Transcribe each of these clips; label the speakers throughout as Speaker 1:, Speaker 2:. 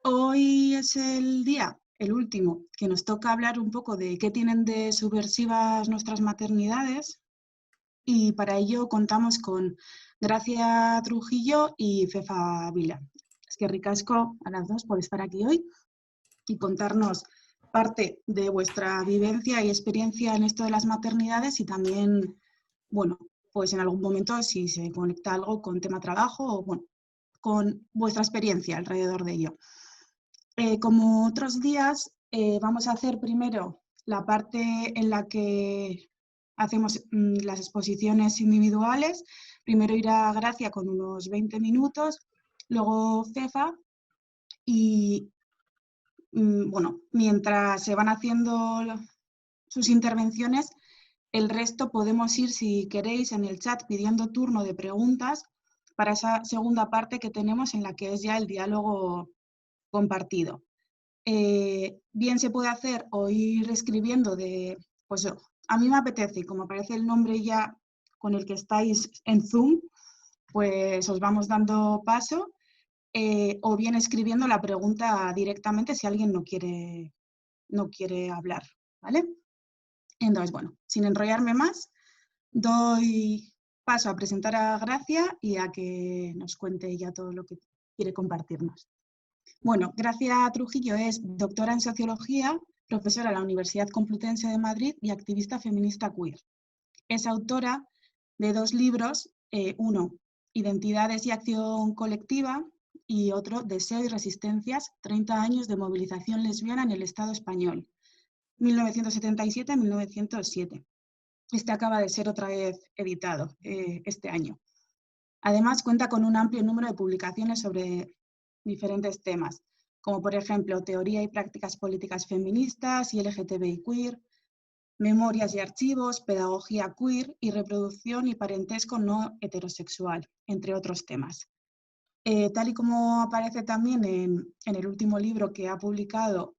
Speaker 1: Hoy es el día, el último, que nos toca hablar un poco de qué tienen de subversivas nuestras maternidades, y para ello contamos con Gracia Trujillo y Fefa Vila. Es que ricasco a las dos por estar aquí hoy y contarnos parte de vuestra vivencia y experiencia en esto de las maternidades y también, bueno, pues en algún momento si se conecta algo con tema trabajo o, bueno, con vuestra experiencia alrededor de ello. Como otros días, vamos a hacer primero la parte en la que hacemos las exposiciones individuales. Primero irá Gracia con unos 20 minutos, luego Fefa y, bueno, mientras se van haciendo sus intervenciones, el resto podemos ir, si queréis, en el chat pidiendo turno de preguntas para esa segunda parte que tenemos en la que es ya el diálogo compartido. Bien se puede hacer o ir escribiendo pues a mí me apetece, y como aparece el nombre ya con el que estáis en Zoom, pues os vamos dando paso, o bien escribiendo la pregunta directamente si alguien no quiere hablar, ¿vale? Entonces, bueno, sin enrollarme más, doy paso a presentar a Gracia y a que nos cuente ya todo lo que quiere compartirnos. Bueno, Gracia Trujillo es doctora en Sociología, profesora en la Universidad Complutense de Madrid y activista feminista queer. Es autora de 2 libros, uno, Identidades y acción colectiva, y otro, Deseo y resistencias, 30 años de movilización lesbiana en el Estado español, 1977-1907. Este acaba de ser otra vez editado este año. Además, cuenta con un amplio número de publicaciones sobre diferentes temas, como por ejemplo teoría y prácticas políticas feministas y LGTBI queer, memorias y archivos, pedagogía queer y reproducción y parentesco no heterosexual, entre otros temas. Tal y como aparece también en el último libro que ha publicado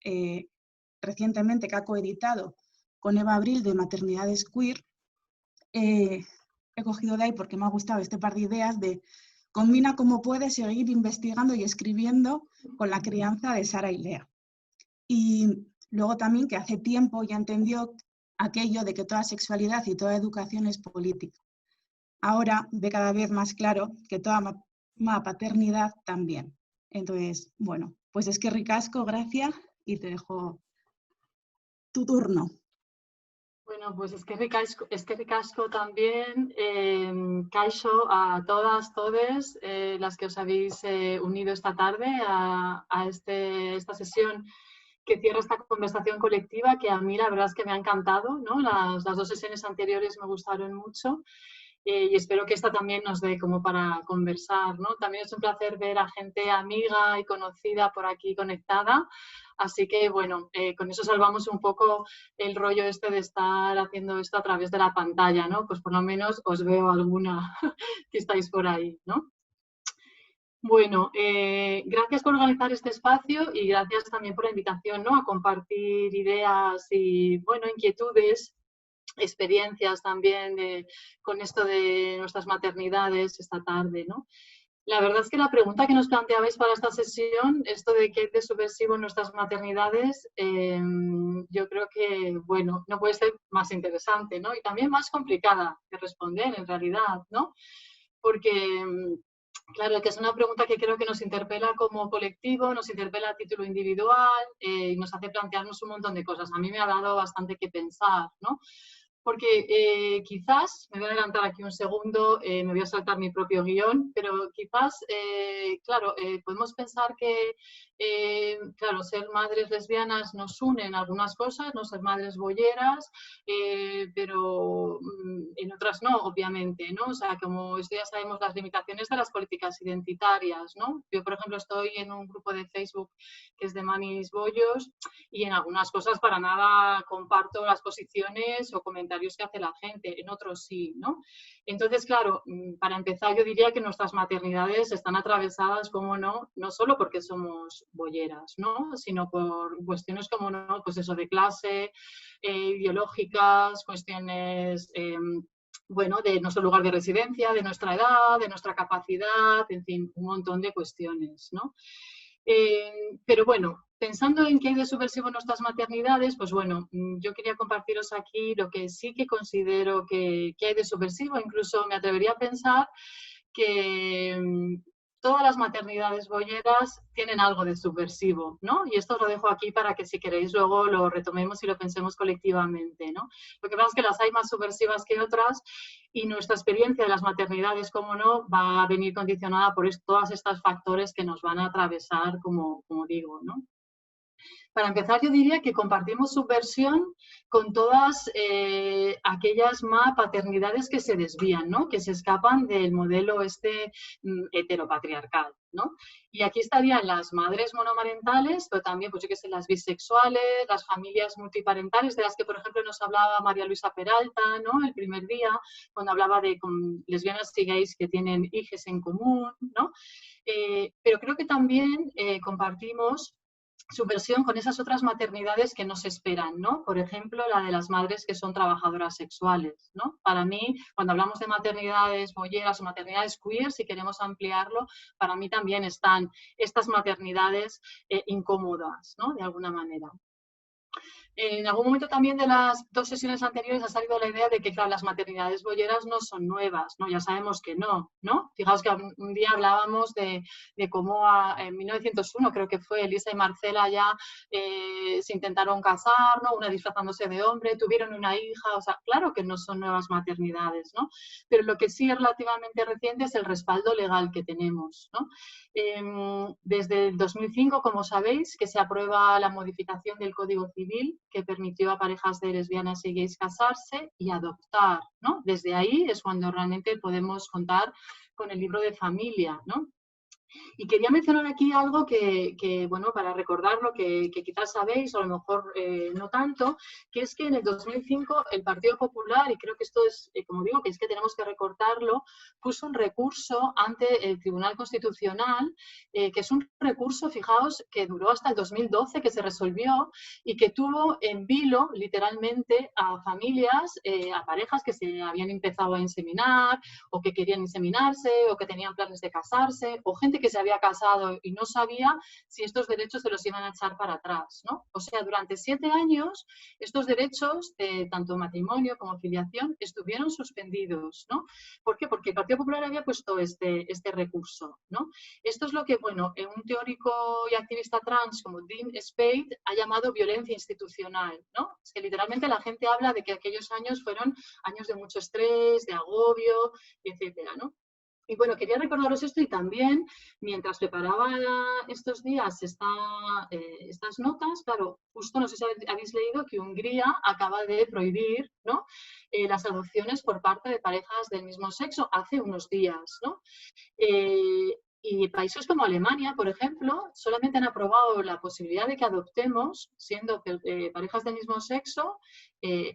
Speaker 1: recientemente, que ha coeditado con Eva Abril, de Maternidades Queer, he cogido de ahí porque me ha gustado este par de ideas de combina cómo puede seguir investigando y escribiendo con la crianza de Sara y Lea. Y luego también que hace tiempo ya entendió aquello de que toda sexualidad y toda educación es política. Ahora ve cada vez más claro que toda paternidad también. Entonces, bueno, pues es que ricasco, Gracia, y te dejo tu turno.
Speaker 2: Bueno, pues es que ricasco también, Kaixo, a todas, todes, las que os habéis unido esta tarde a esta sesión que cierra esta conversación colectiva, que a mí la verdad es que me ha encantado, ¿no? Las 2 sesiones anteriores me gustaron mucho. Y espero que esta también nos dé como para conversar, ¿no? También es un placer ver a gente amiga y conocida por aquí conectada, así que bueno, con eso salvamos un poco el rollo este de estar haciendo esto a través de la pantalla, ¿no? Pues por lo menos os veo alguna que estáis por ahí, ¿no? Bueno, gracias por organizar este espacio y gracias también por la invitación, ¿no? A compartir ideas y, bueno, inquietudes, experiencias también con esto de nuestras maternidades esta tarde, ¿no? La verdad es que la pregunta que nos planteabais para esta sesión, esto de qué es de subversivo en nuestras maternidades, yo creo que, bueno, no puede ser más interesante, ¿no? Y también más complicada de responder, en realidad, ¿no? Porque, claro, que es una pregunta que creo que nos interpela como colectivo, nos interpela a título individual y nos hace plantearnos un montón de cosas. A mí me ha dado bastante que pensar, ¿no? Porque quizás, me voy a adelantar aquí un segundo, me voy a saltar mi propio guión, pero quizás, claro, podemos pensar que, claro, ser madres lesbianas nos une en algunas cosas, no ser madres bolleras, pero en otras no, obviamente, ¿no? O sea, como esto ya sabemos las limitaciones de las políticas identitarias, ¿no? Yo, por ejemplo, estoy en un grupo de Facebook que es de Mamis Bollos y en algunas cosas para nada comparto las posiciones o comentarios que hace la gente, en otros sí, ¿no? Entonces, claro, para empezar yo diría que nuestras maternidades están atravesadas, como no, no solo porque somos bolleras, ¿no? Sino por cuestiones como no, pues eso de clase, ideológicas, cuestiones bueno, de nuestro lugar de residencia, de nuestra edad, de nuestra capacidad, en fin, un montón de cuestiones, ¿no? Pero bueno, pensando en qué hay de subversivo en nuestras maternidades, pues bueno, yo quería compartiros aquí lo que sí que considero que hay de subversivo. Incluso me atrevería a pensar que todas las maternidades bolleras tienen algo de subversivo, ¿no? Y esto os lo dejo aquí para que si queréis luego lo retomemos y lo pensemos colectivamente, ¿no? Lo que pasa es que las hay más subversivas que otras y nuestra experiencia de las maternidades, como no, va a venir condicionada por todos estos factores que nos van a atravesar, como digo, ¿no? Para empezar, yo diría que compartimos subversión con todas aquellas paternidades que se desvían, ¿no? Que se escapan del modelo heteropatriarcal, ¿no? Y aquí estarían las madres monomarentales, pero también, pues yo qué sé, las bisexuales, las familias multiparentales, de las que, por ejemplo, nos hablaba María Luisa Peralta, ¿no? El primer día, cuando hablaba de lesbianas y gays que tienen hijos en común, ¿no? Pero creo que también compartimos subversión con esas otras maternidades que nos esperan, ¿no? Por ejemplo, la de las madres que son trabajadoras sexuales, ¿no? Para mí, cuando hablamos de maternidades bolleras o maternidades queer, si queremos ampliarlo, para mí también están estas maternidades incómodas, ¿no? De alguna manera. En algún momento también de las 2 sesiones anteriores ha salido la idea de que, claro, las maternidades bolleras no son nuevas, ¿no? Ya sabemos que no, ¿no? Fijaos que un día hablábamos de cómo en 1901, creo que fue, Elisa y Marcela ya se intentaron casar, ¿no? Una disfrazándose de hombre, tuvieron una hija, o sea, claro que no son nuevas maternidades, ¿no? Pero lo que sí es relativamente reciente es el respaldo legal que tenemos, ¿no? Desde el 2005, como sabéis, que se aprueba la modificación del Código Civil que permitió a parejas de lesbianas y gays casarse y adoptar, ¿no? Desde ahí es cuando realmente podemos contar con el libro de familia, ¿no? Y quería mencionar aquí algo que bueno, para recordarlo, que quizás sabéis, o a lo mejor no tanto, que es que en el 2005 el Partido Popular, y creo que esto es, como digo, que es que tenemos que recordarlo, puso un recurso ante el Tribunal Constitucional, que es un recurso, fijaos, que duró hasta el 2012, que se resolvió y que tuvo en vilo, literalmente, a familias, a parejas que se habían empezado a inseminar, o que querían inseminarse, o que tenían planes de casarse, o gente que se había casado y no sabía si estos derechos se los iban a echar para atrás, ¿no? O sea, durante 7 años estos derechos, tanto matrimonio como filiación, estuvieron suspendidos, ¿no? ¿Por qué? Porque el Partido Popular había puesto este recurso, ¿no? Esto es lo que, bueno, un teórico y activista trans como Dean Spade ha llamado violencia institucional, ¿no? Es que literalmente la gente habla de que aquellos años fueron años de mucho estrés, de agobio, etcétera, ¿no? Y bueno, quería recordaros esto y también, mientras preparaba estos días estas notas, claro, justo no sé si habéis leído que Hungría acaba de prohibir, ¿no? Las adopciones por parte de parejas del mismo sexo hace unos días, ¿no? Y países como Alemania, por ejemplo, solamente han aprobado la posibilidad de que adoptemos, siendo parejas del mismo sexo,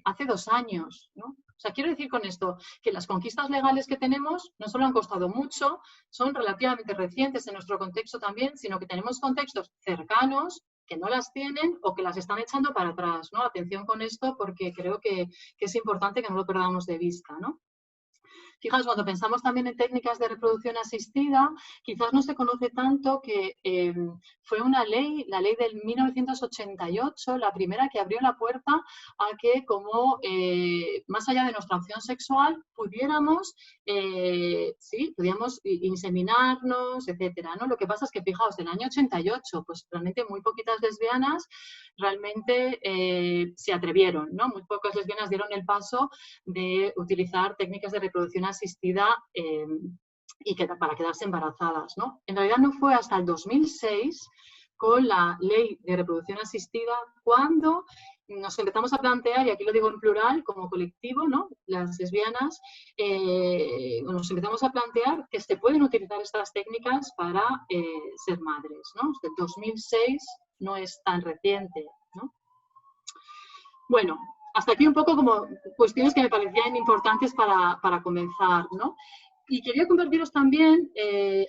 Speaker 2: hace 2 años, ¿no? O sea, quiero decir con esto que las conquistas legales que tenemos no solo han costado mucho, son relativamente recientes en nuestro contexto también, sino que tenemos contextos cercanos que no las tienen o que las están echando para atrás, ¿no? Atención con esto porque creo que es importante que no lo perdamos de vista, ¿no? Fijaos, cuando pensamos también en técnicas de reproducción asistida, quizás no se conoce tanto que fue una ley, la ley del 1988, la primera que abrió la puerta a que como más allá de nuestra opción sexual pudiéramos, sí, pudiéramos inseminarnos, etcétera, ¿no? Lo que pasa es que, fijaos, del año 88, pues realmente muy poquitas lesbianas realmente se atrevieron, ¿no? Muy pocas lesbianas dieron el paso de utilizar técnicas de reproducción asistida para quedarse embarazadas, ¿no? En realidad no fue hasta el 2006 con la ley de reproducción asistida cuando nos empezamos a plantear, y aquí lo digo en plural, como colectivo, ¿no? Las lesbianas, nos empezamos a plantear que se pueden utilizar estas técnicas para ser madres, ¿no? Desde el 2006 no es tan reciente, ¿no? Bueno, hasta aquí un poco como cuestiones que me parecían importantes para comenzar, ¿no? Y quería compartiros también,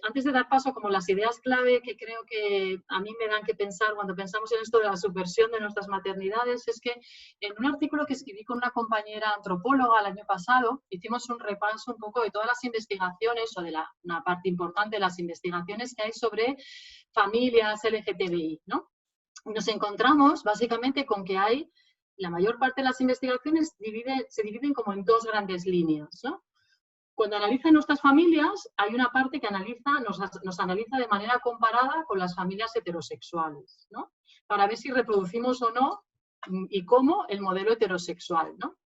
Speaker 2: antes de dar paso como las ideas clave que creo que a mí me dan que pensar cuando pensamos en esto de la subversión de nuestras maternidades, es que en un artículo que escribí con una compañera antropóloga el año pasado, hicimos un repaso un poco de todas las investigaciones, o de una parte importante de las investigaciones que hay sobre familias LGTBI, ¿no? Nos encontramos básicamente con que hay, la mayor parte de las investigaciones se dividen como en dos grandes líneas, ¿no? Cuando analizan nuestras familias, hay una parte que nos analiza de manera comparada con las familias heterosexuales, ¿no? Para ver si reproducimos o no y cómo el modelo heterosexual, ¿no?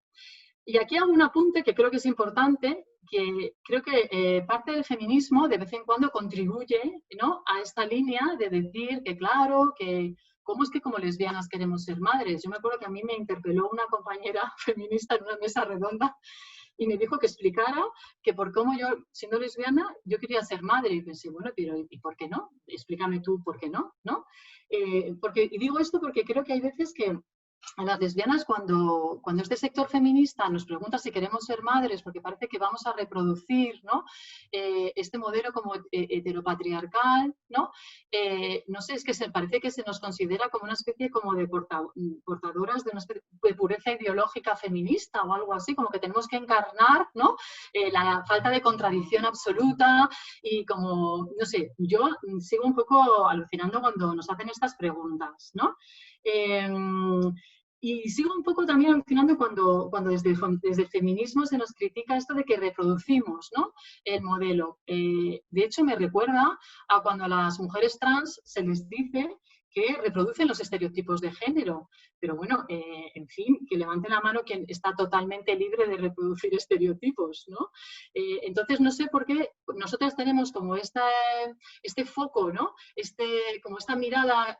Speaker 2: Y aquí hago un apunte que creo que es importante, que creo que parte del feminismo de vez en cuando contribuye, ¿no?, a esta línea de decir que, claro, que cómo es que como lesbianas queremos ser madres. Yo me acuerdo que a mí me interpeló una compañera feminista en una mesa redonda y me dijo que explicara que por cómo yo, siendo lesbiana, yo quería ser madre. Y pensé, bueno, pero ¿y por qué no? Explícame tú por qué no, ¿no? Y digo esto porque creo que hay veces que a las lesbianas, cuando este sector feminista nos pregunta si queremos ser madres, porque parece que vamos a reproducir, ¿no?, este modelo como heteropatriarcal, ¿no? No sé, es que parece que se nos considera como una especie como de portadoras de una especie de pureza ideológica feminista o algo así, como que tenemos que encarnar, ¿no?, la falta de contradicción absoluta y como, no sé, yo sigo un poco alucinando cuando nos hacen estas preguntas, ¿no? Y sigo un poco también alucinando cuando desde el feminismo se nos critica esto de que reproducimos, ¿no?, el modelo. De hecho, me recuerda a cuando a las mujeres trans se les dice que reproducen los estereotipos de género. Pero bueno, en fin, que levante la mano quien está totalmente libre de reproducir estereotipos, ¿no? Entonces, no sé por qué nosotras tenemos como este foco, ¿no?, como esta mirada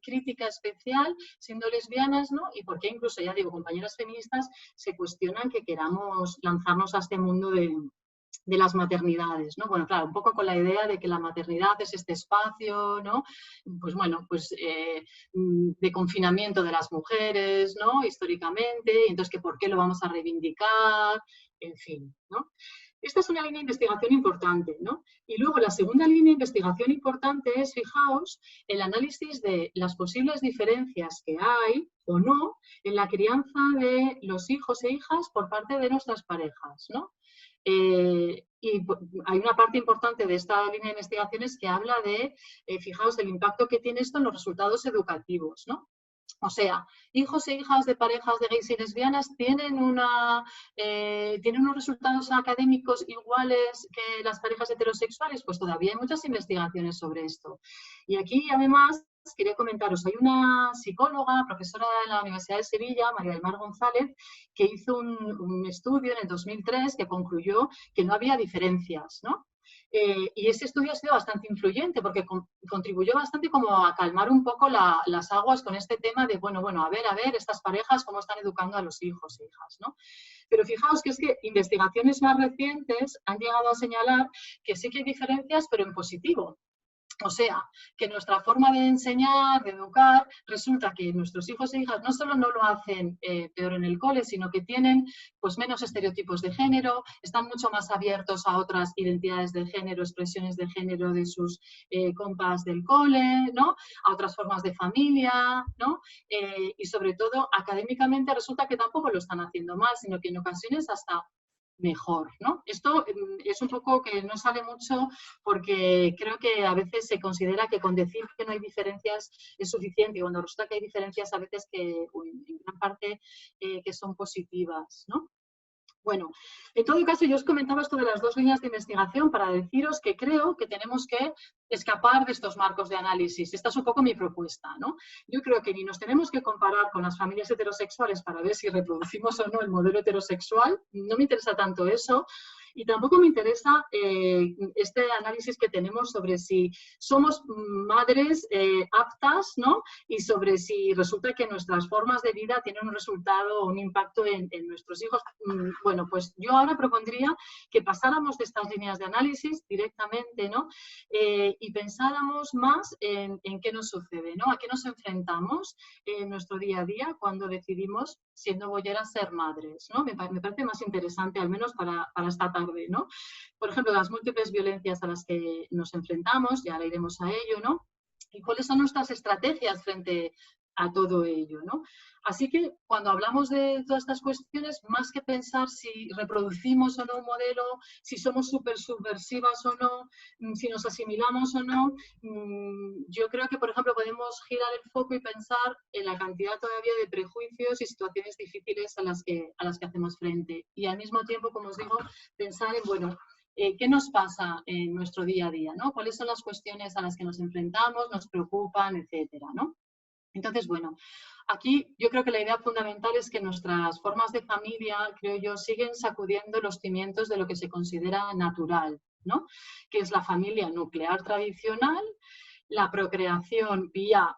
Speaker 2: crítica especial siendo lesbianas, ¿no? Y por qué incluso, ya digo, compañeras feministas se cuestionan que queramos lanzarnos a este mundo de las maternidades, ¿no? Bueno, claro, un poco con la idea de que la maternidad es este espacio, ¿no?, pues bueno, pues de confinamiento de las mujeres, ¿no?, históricamente, y entonces que por qué lo vamos a reivindicar, en fin, ¿no? Esta es una línea de investigación importante, ¿no? Y luego la segunda línea de investigación importante es, fijaos, el análisis de las posibles diferencias que hay o no en la crianza de los hijos e hijas por parte de nuestras parejas, ¿no? Y hay una parte importante de esta línea de investigaciones que habla de, fijaos, el impacto que tiene esto en los resultados educativos, ¿no? O sea, hijos e hijas de parejas de gays y lesbianas tienen unos resultados académicos iguales que las parejas heterosexuales. Pues todavía hay muchas investigaciones sobre esto. Y aquí, además, quería comentaros, hay una psicóloga, profesora de la Universidad de Sevilla, María del Mar González, que hizo un estudio en el 2003 que concluyó que no había diferencias, ¿no? Y ese estudio ha sido bastante influyente porque contribuyó bastante como a calmar un poco las aguas con este tema de, bueno, a ver, estas parejas cómo están educando a los hijos e hijas, ¿no? Pero fijaos que es que investigaciones más recientes han llegado a señalar que sí que hay diferencias, pero en positivo. O sea, que nuestra forma de enseñar, de educar, resulta que nuestros hijos e hijas no solo no lo hacen peor en el cole, sino que tienen pues menos estereotipos de género, están mucho más abiertos a otras identidades de género, expresiones de género de sus compas del cole, ¿no?, a otras formas de familia, ¿no? Y sobre todo, académicamente resulta que tampoco lo están haciendo mal, sino que en ocasiones hasta mejor, ¿no? Esto es un poco que no sale mucho porque creo que a veces se considera que con decir que no hay diferencias es suficiente, y cuando resulta que hay diferencias a veces que en gran parte que son positivas, ¿no? Bueno, en todo caso, yo os comentaba esto de las dos líneas de investigación para deciros que creo que tenemos que escapar de estos marcos de análisis. Esta es un poco mi propuesta, ¿no? Yo creo que ni nos tenemos que comparar con las familias heterosexuales para ver si reproducimos o no el modelo heterosexual, no me interesa tanto eso, y tampoco me interesa este análisis que tenemos sobre si somos madres aptas, ¿no?, y sobre si resulta que nuestras formas de vida tienen un resultado o un impacto en nuestros hijos. Bueno, pues yo ahora propondría que pasáramos de estas líneas de análisis directamente, ¿no?, y pensáramos más en qué nos sucede, ¿no?, a qué nos enfrentamos en nuestro día a día cuando decidimos, siendo bolleras, ser madres, ¿no? Me parece más interesante, al menos para esta tarde, ¿no? Por ejemplo, las múltiples violencias a las que nos enfrentamos, ya le iremos a ello, ¿no? Y cuáles son nuestras estrategias frente a todo ello, ¿no? Así que cuando hablamos de todas estas cuestiones, más que pensar si reproducimos o no un modelo, si somos súper subversivas o no, si nos asimilamos o no, yo creo que, por ejemplo, podemos girar el foco y pensar en la cantidad todavía de prejuicios y situaciones difíciles a las que hacemos frente. Y al mismo tiempo, como os digo, pensar en, bueno, ¿qué nos pasa en nuestro día a día, ¿no? ¿Cuáles son las cuestiones a las que nos enfrentamos, nos preocupan, etcétera, ¿no? Entonces, bueno, aquí yo creo que la idea fundamental es que nuestras formas de familia, creo yo, siguen sacudiendo los cimientos de lo que se considera natural, ¿no? Que es la familia nuclear tradicional, la procreación vía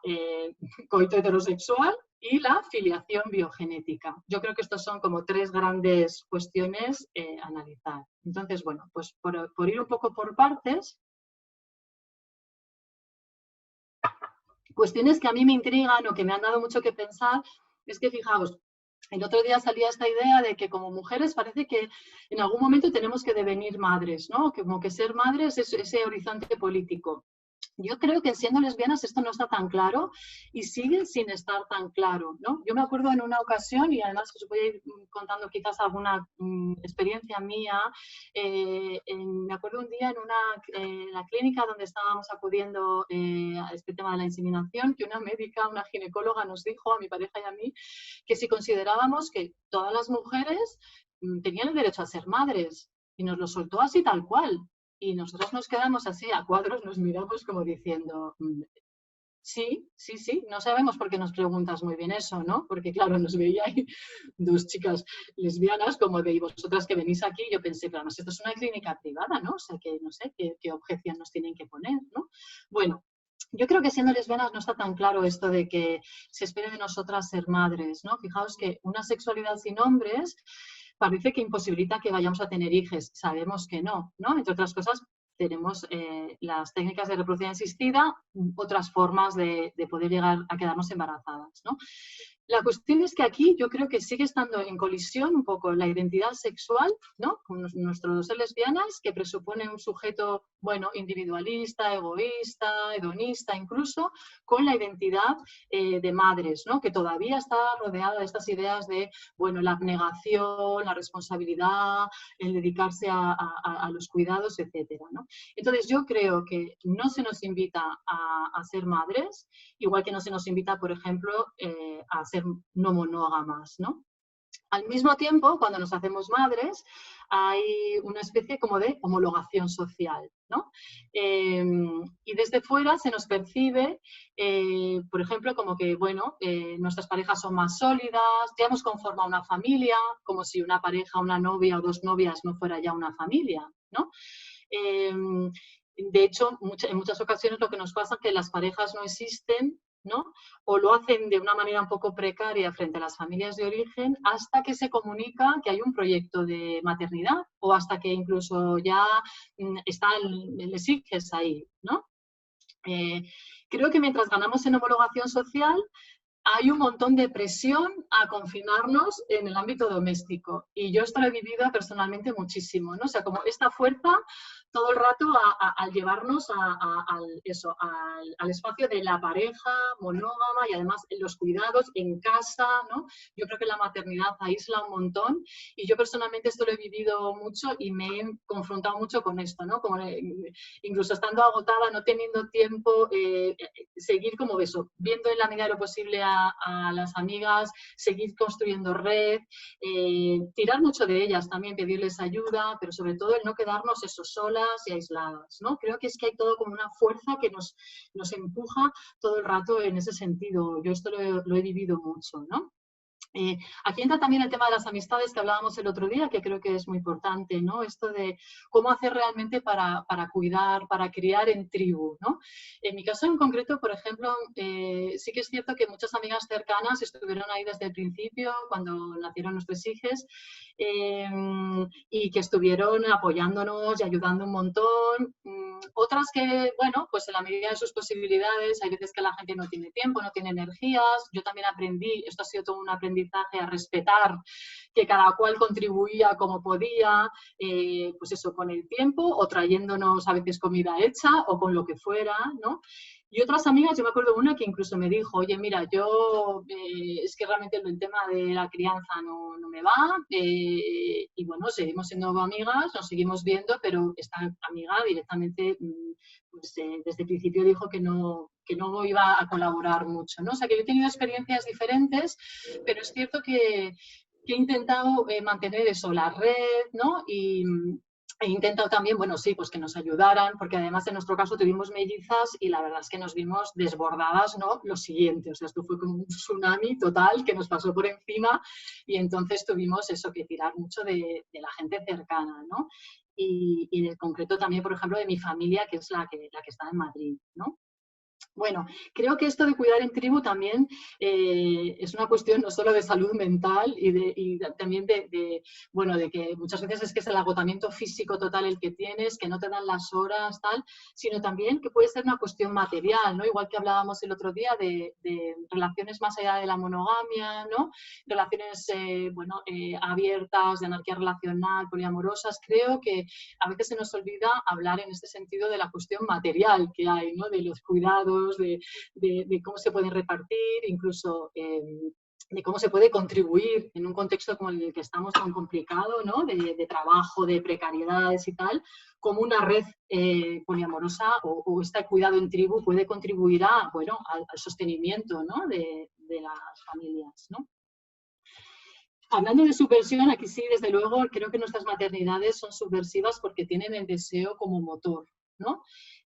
Speaker 2: coito heterosexual y la filiación biogenética. Yo creo que estos son como tres grandes cuestiones a analizar. Entonces, bueno, pues por ir un poco por partes, cuestiones que a mí me intrigan o que me han dado mucho que pensar es que, fijaos, el otro día salía esta idea de que como mujeres parece que en algún momento tenemos que devenir madres, ¿no? Como que ser madres es ese horizonte político. Yo creo que siendo lesbianas esto no está tan claro y sigue sin estar tan claro, ¿no? Yo me acuerdo en una ocasión, y además os voy a ir contando quizás alguna experiencia mía, me acuerdo un día en la clínica donde estábamos acudiendo a este tema de la inseminación, que una médica, una ginecóloga nos dijo a mi pareja y a mí que si considerábamos que todas las mujeres tenían el derecho a ser madres, y nos lo soltó así tal cual. Y nosotros nos quedamos así a cuadros, nos miramos como diciendo, sí, sí, sí, no sabemos por qué nos preguntas muy bien eso, ¿no? Porque claro, nos veía ahí dos chicas lesbianas como de, y vosotras que venís aquí, yo pensé, pero además esto es una clínica privada, ¿no? O sea, que no sé qué objeción nos tienen que poner, ¿no? Bueno, yo creo que siendo lesbianas no está tan claro esto de que se espere de nosotras ser madres, ¿no? Fijaos que una sexualidad sin hombres parece que imposibilita que vayamos a tener hijos. Sabemos que no, ¿no? Entre otras cosas, tenemos las técnicas de reproducción asistida, otras formas de poder llegar a quedarnos embarazadas, ¿no? La cuestión es que aquí yo creo que sigue estando en colisión un poco la identidad sexual, ¿no? Con nuestros ser lesbianas, que presupone un sujeto, bueno, individualista, egoísta, hedonista, incluso, con la identidad de madres, ¿no? Que todavía está rodeada de estas ideas de, bueno, la abnegación, la responsabilidad, el dedicarse a los cuidados, etcétera, ¿no? Entonces yo creo que no se nos invita a ser madres, igual que no se nos invita, por ejemplo, a ser no monógamas, ¿no? Al mismo tiempo, cuando nos hacemos madres, hay una especie como de homologación social, ¿no? Y desde fuera se nos percibe, por ejemplo, como que, bueno, nuestras parejas son más sólidas, ya hemos conformado una familia, como si una pareja, una novia o dos novias no fuera ya una familia, ¿no? De hecho, en muchas ocasiones lo que nos pasa es que las parejas no existen, ¿no? O lo hacen de una manera un poco precaria frente a las familias de origen hasta que se comunica que hay un proyecto de maternidad o hasta que incluso ya están les hijos ahí, ¿no? Creo que mientras ganamos en homologación social, hay un montón de presión a confinarnos en el ámbito doméstico. Y yo esto lo he vivido personalmente muchísimo, ¿no? O sea, como esta fuerza todo el rato al llevarnos al espacio de la pareja monógama y además los cuidados en casa, ¿no? Yo creo que la maternidad aísla un montón y yo personalmente esto lo he vivido mucho y me he confrontado mucho con esto, ¿no? Como, incluso estando agotada, no teniendo tiempo, seguir como eso, viendo en la medida de lo posible a las amigas, seguir construyendo red, tirar mucho de ellas también, pedirles ayuda, pero sobre todo el no quedarnos eso solas y aisladas, ¿no? Creo que es que hay todo como una fuerza que nos empuja todo el rato en ese sentido. Yo esto lo he vivido mucho, ¿no? Aquí entra también el tema de las amistades que hablábamos el otro día, que creo que es muy importante, ¿no? Esto de cómo hacer realmente para cuidar, para criar en tribu, ¿no? En mi caso en concreto, por ejemplo, sí que es cierto que muchas amigas cercanas estuvieron ahí desde el principio, cuando nacieron nuestros hijos, y que estuvieron apoyándonos y ayudando un montón. Otras que, bueno, pues en la medida de sus posibilidades, hay veces que la gente no tiene tiempo, no tiene energías. Yo también aprendí, esto ha sido todo un aprendizaje, a respetar que cada cual contribuía como podía, pues eso, con el tiempo o trayéndonos a veces comida hecha o con lo que fuera, ¿no? Y otras amigas, yo me acuerdo una que incluso me dijo, oye, mira, yo es que realmente el tema de la crianza no me va, y bueno, seguimos siendo amigas, nos seguimos viendo, pero esta amiga directamente, pues, desde el principio dijo que no iba a colaborar mucho, ¿no? O sea, que yo he tenido experiencias diferentes, pero es cierto que he intentado mantener eso, la red, ¿no? Y he intentado también, bueno, sí, pues que nos ayudaran, porque además en nuestro caso tuvimos mellizas y la verdad es que nos vimos desbordadas, ¿no? Lo siguiente, o sea, esto fue como un tsunami total que nos pasó por encima y entonces tuvimos eso, que tirar mucho de la gente cercana, ¿no? Y en concreto también, por ejemplo, de mi familia, que es la que está en Madrid, ¿no? Bueno, creo que esto de cuidar en tribu también es una cuestión no solo de salud mental y también bueno, de que muchas veces es que es el agotamiento físico total el que tienes, que no te dan las horas, tal, sino también que puede ser una cuestión material, ¿no? Igual que hablábamos el otro día de relaciones más allá de la monogamia, ¿no? Relaciones, bueno, abiertas, de anarquía relacional, poliamorosas. Creo que a veces se nos olvida hablar en este sentido de la cuestión material que hay, ¿no? De los cuidados, de cómo se pueden repartir, incluso de cómo se puede contribuir en un contexto como el que estamos tan complicado, ¿no? De trabajo, de precariedades y tal, como una red poliamorosa o este cuidado en tribu puede contribuir a, bueno, al sostenimiento, ¿no? de las familias, ¿no? Hablando de subversión, aquí sí, desde luego, creo que nuestras maternidades son subversivas porque tienen el deseo como motor, ¿no?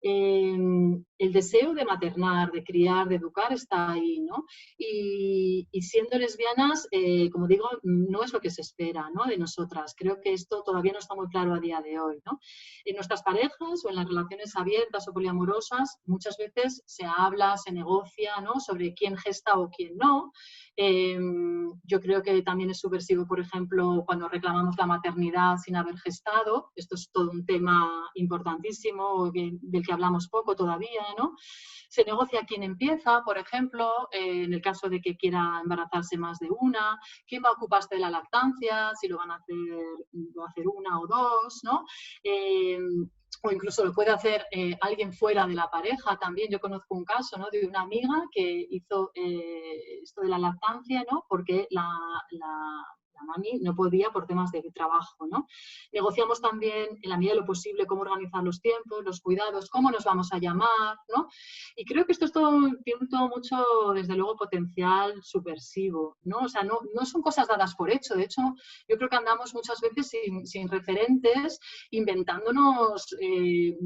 Speaker 2: El deseo de maternar, de criar, de educar está ahí, ¿no? Y siendo lesbianas, como digo, no es lo que se espera, ¿no? De nosotras. Creo que esto todavía no está muy claro a día de hoy, ¿no? En nuestras parejas o en las relaciones abiertas o poliamorosas, muchas veces se habla, se negocia, ¿no? Sobre quién gesta o quién no. Yo creo que también es subversivo, por ejemplo, cuando reclamamos la maternidad sin haber gestado. Esto es todo un tema importantísimo del que hablamos poco todavía, ¿no? Se negocia quién empieza, por ejemplo, en el caso de que quiera embarazarse más de una, quién va a ocuparse de la lactancia, si lo van a hacer una o dos, ¿no? O incluso lo puede hacer alguien fuera de la pareja también. Yo conozco un caso, ¿no? De una amiga que hizo esto de la lactancia, ¿no? Porque la mami no podía por temas de trabajo, ¿no? Negociamos también, en la medida de lo posible, cómo organizar los tiempos, los cuidados, cómo nos vamos a llamar, ¿no? Y creo que esto tiene todo mucho, desde luego, potencial subversivo, ¿no? O sea, no son cosas dadas por hecho. De hecho, yo creo que andamos muchas veces sin referentes, inventándonos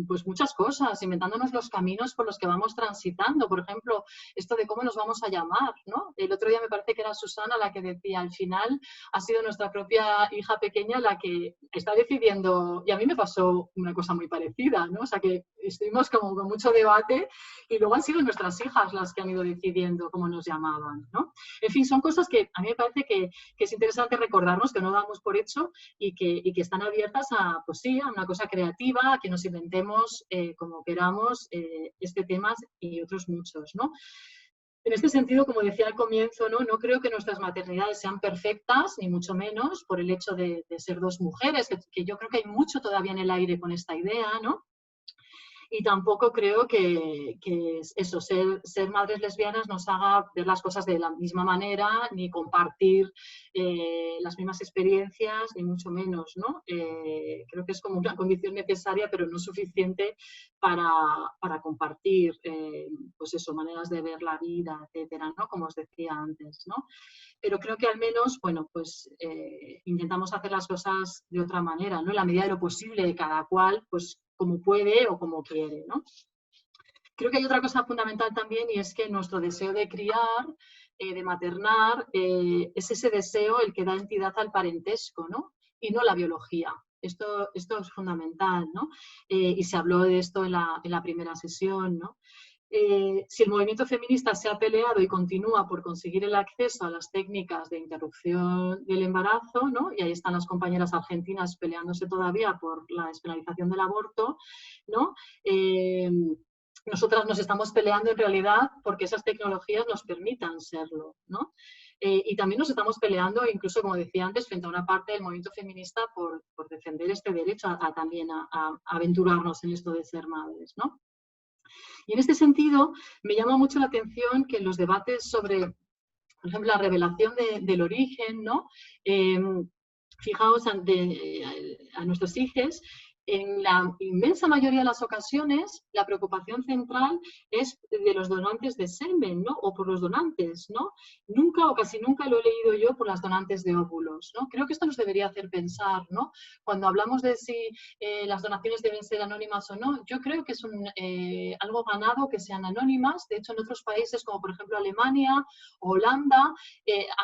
Speaker 2: pues muchas cosas, inventándonos los caminos por los que vamos transitando. Por ejemplo, esto de cómo nos vamos a llamar, ¿no? El otro día me parece que era Susana la que decía, al final ha sido nuestra propia hija pequeña la que está decidiendo, y a mí me pasó una cosa muy parecida, ¿no? O sea, que estuvimos como con mucho debate y luego han sido nuestras hijas las que han ido decidiendo cómo nos llamaban, ¿no? En fin, son cosas que a mí me parece que es interesante recordarnos, que no damos por hecho y que están abiertas a, pues sí, a una cosa creativa, a que nos inventemos como queramos este tema y otros muchos, ¿no? En este sentido, como decía al comienzo, no creo que nuestras maternidades sean perfectas, ni mucho menos, por el hecho de ser dos mujeres, que yo creo que hay mucho todavía en el aire con esta idea, ¿no? Y tampoco creo que eso, ser madres lesbianas nos haga ver las cosas de la misma manera, ni compartir las mismas experiencias, ni mucho menos, ¿no? Creo que es como una condición necesaria, pero no suficiente para compartir, pues eso, maneras de ver la vida, etcétera, ¿no? Como os decía antes, ¿no? Pero creo que al menos, bueno, pues intentamos hacer las cosas de otra manera, ¿no? En la medida de lo posible, cada cual, pues como puede o como quiere, ¿no? Creo que hay otra cosa fundamental también y es que nuestro deseo de criar, de maternar, es ese deseo el que da entidad al parentesco, ¿no? Y no la biología. Esto es fundamental, ¿no? Y se habló de esto en la primera sesión, ¿no? Si el movimiento feminista se ha peleado y continúa por conseguir el acceso a las técnicas de interrupción del embarazo, ¿no? Y ahí están las compañeras argentinas peleándose todavía por la despenalización del aborto, ¿no? Nosotras nos estamos peleando en realidad porque esas tecnologías nos permitan serlo, ¿no? Y también nos estamos peleando, incluso como decía antes, frente a una parte del movimiento feminista por defender este derecho también a aventurarnos en esto de ser madres, ¿no? Y en este sentido, me llama mucho la atención que en los debates sobre, por ejemplo, la revelación del origen, ¿no? Fijaos a nuestros hijos, en la inmensa mayoría de las ocasiones, la preocupación central es de los donantes de semen, ¿no? O por los donantes, ¿no? Nunca o casi nunca lo he leído yo por las donantes de óvulos, ¿no? Creo que esto nos debería hacer pensar, ¿no? Cuando hablamos de si las donaciones deben ser anónimas o no, yo creo que es algo ganado que sean anónimas. De hecho, en otros países, como por ejemplo Alemania o Holanda,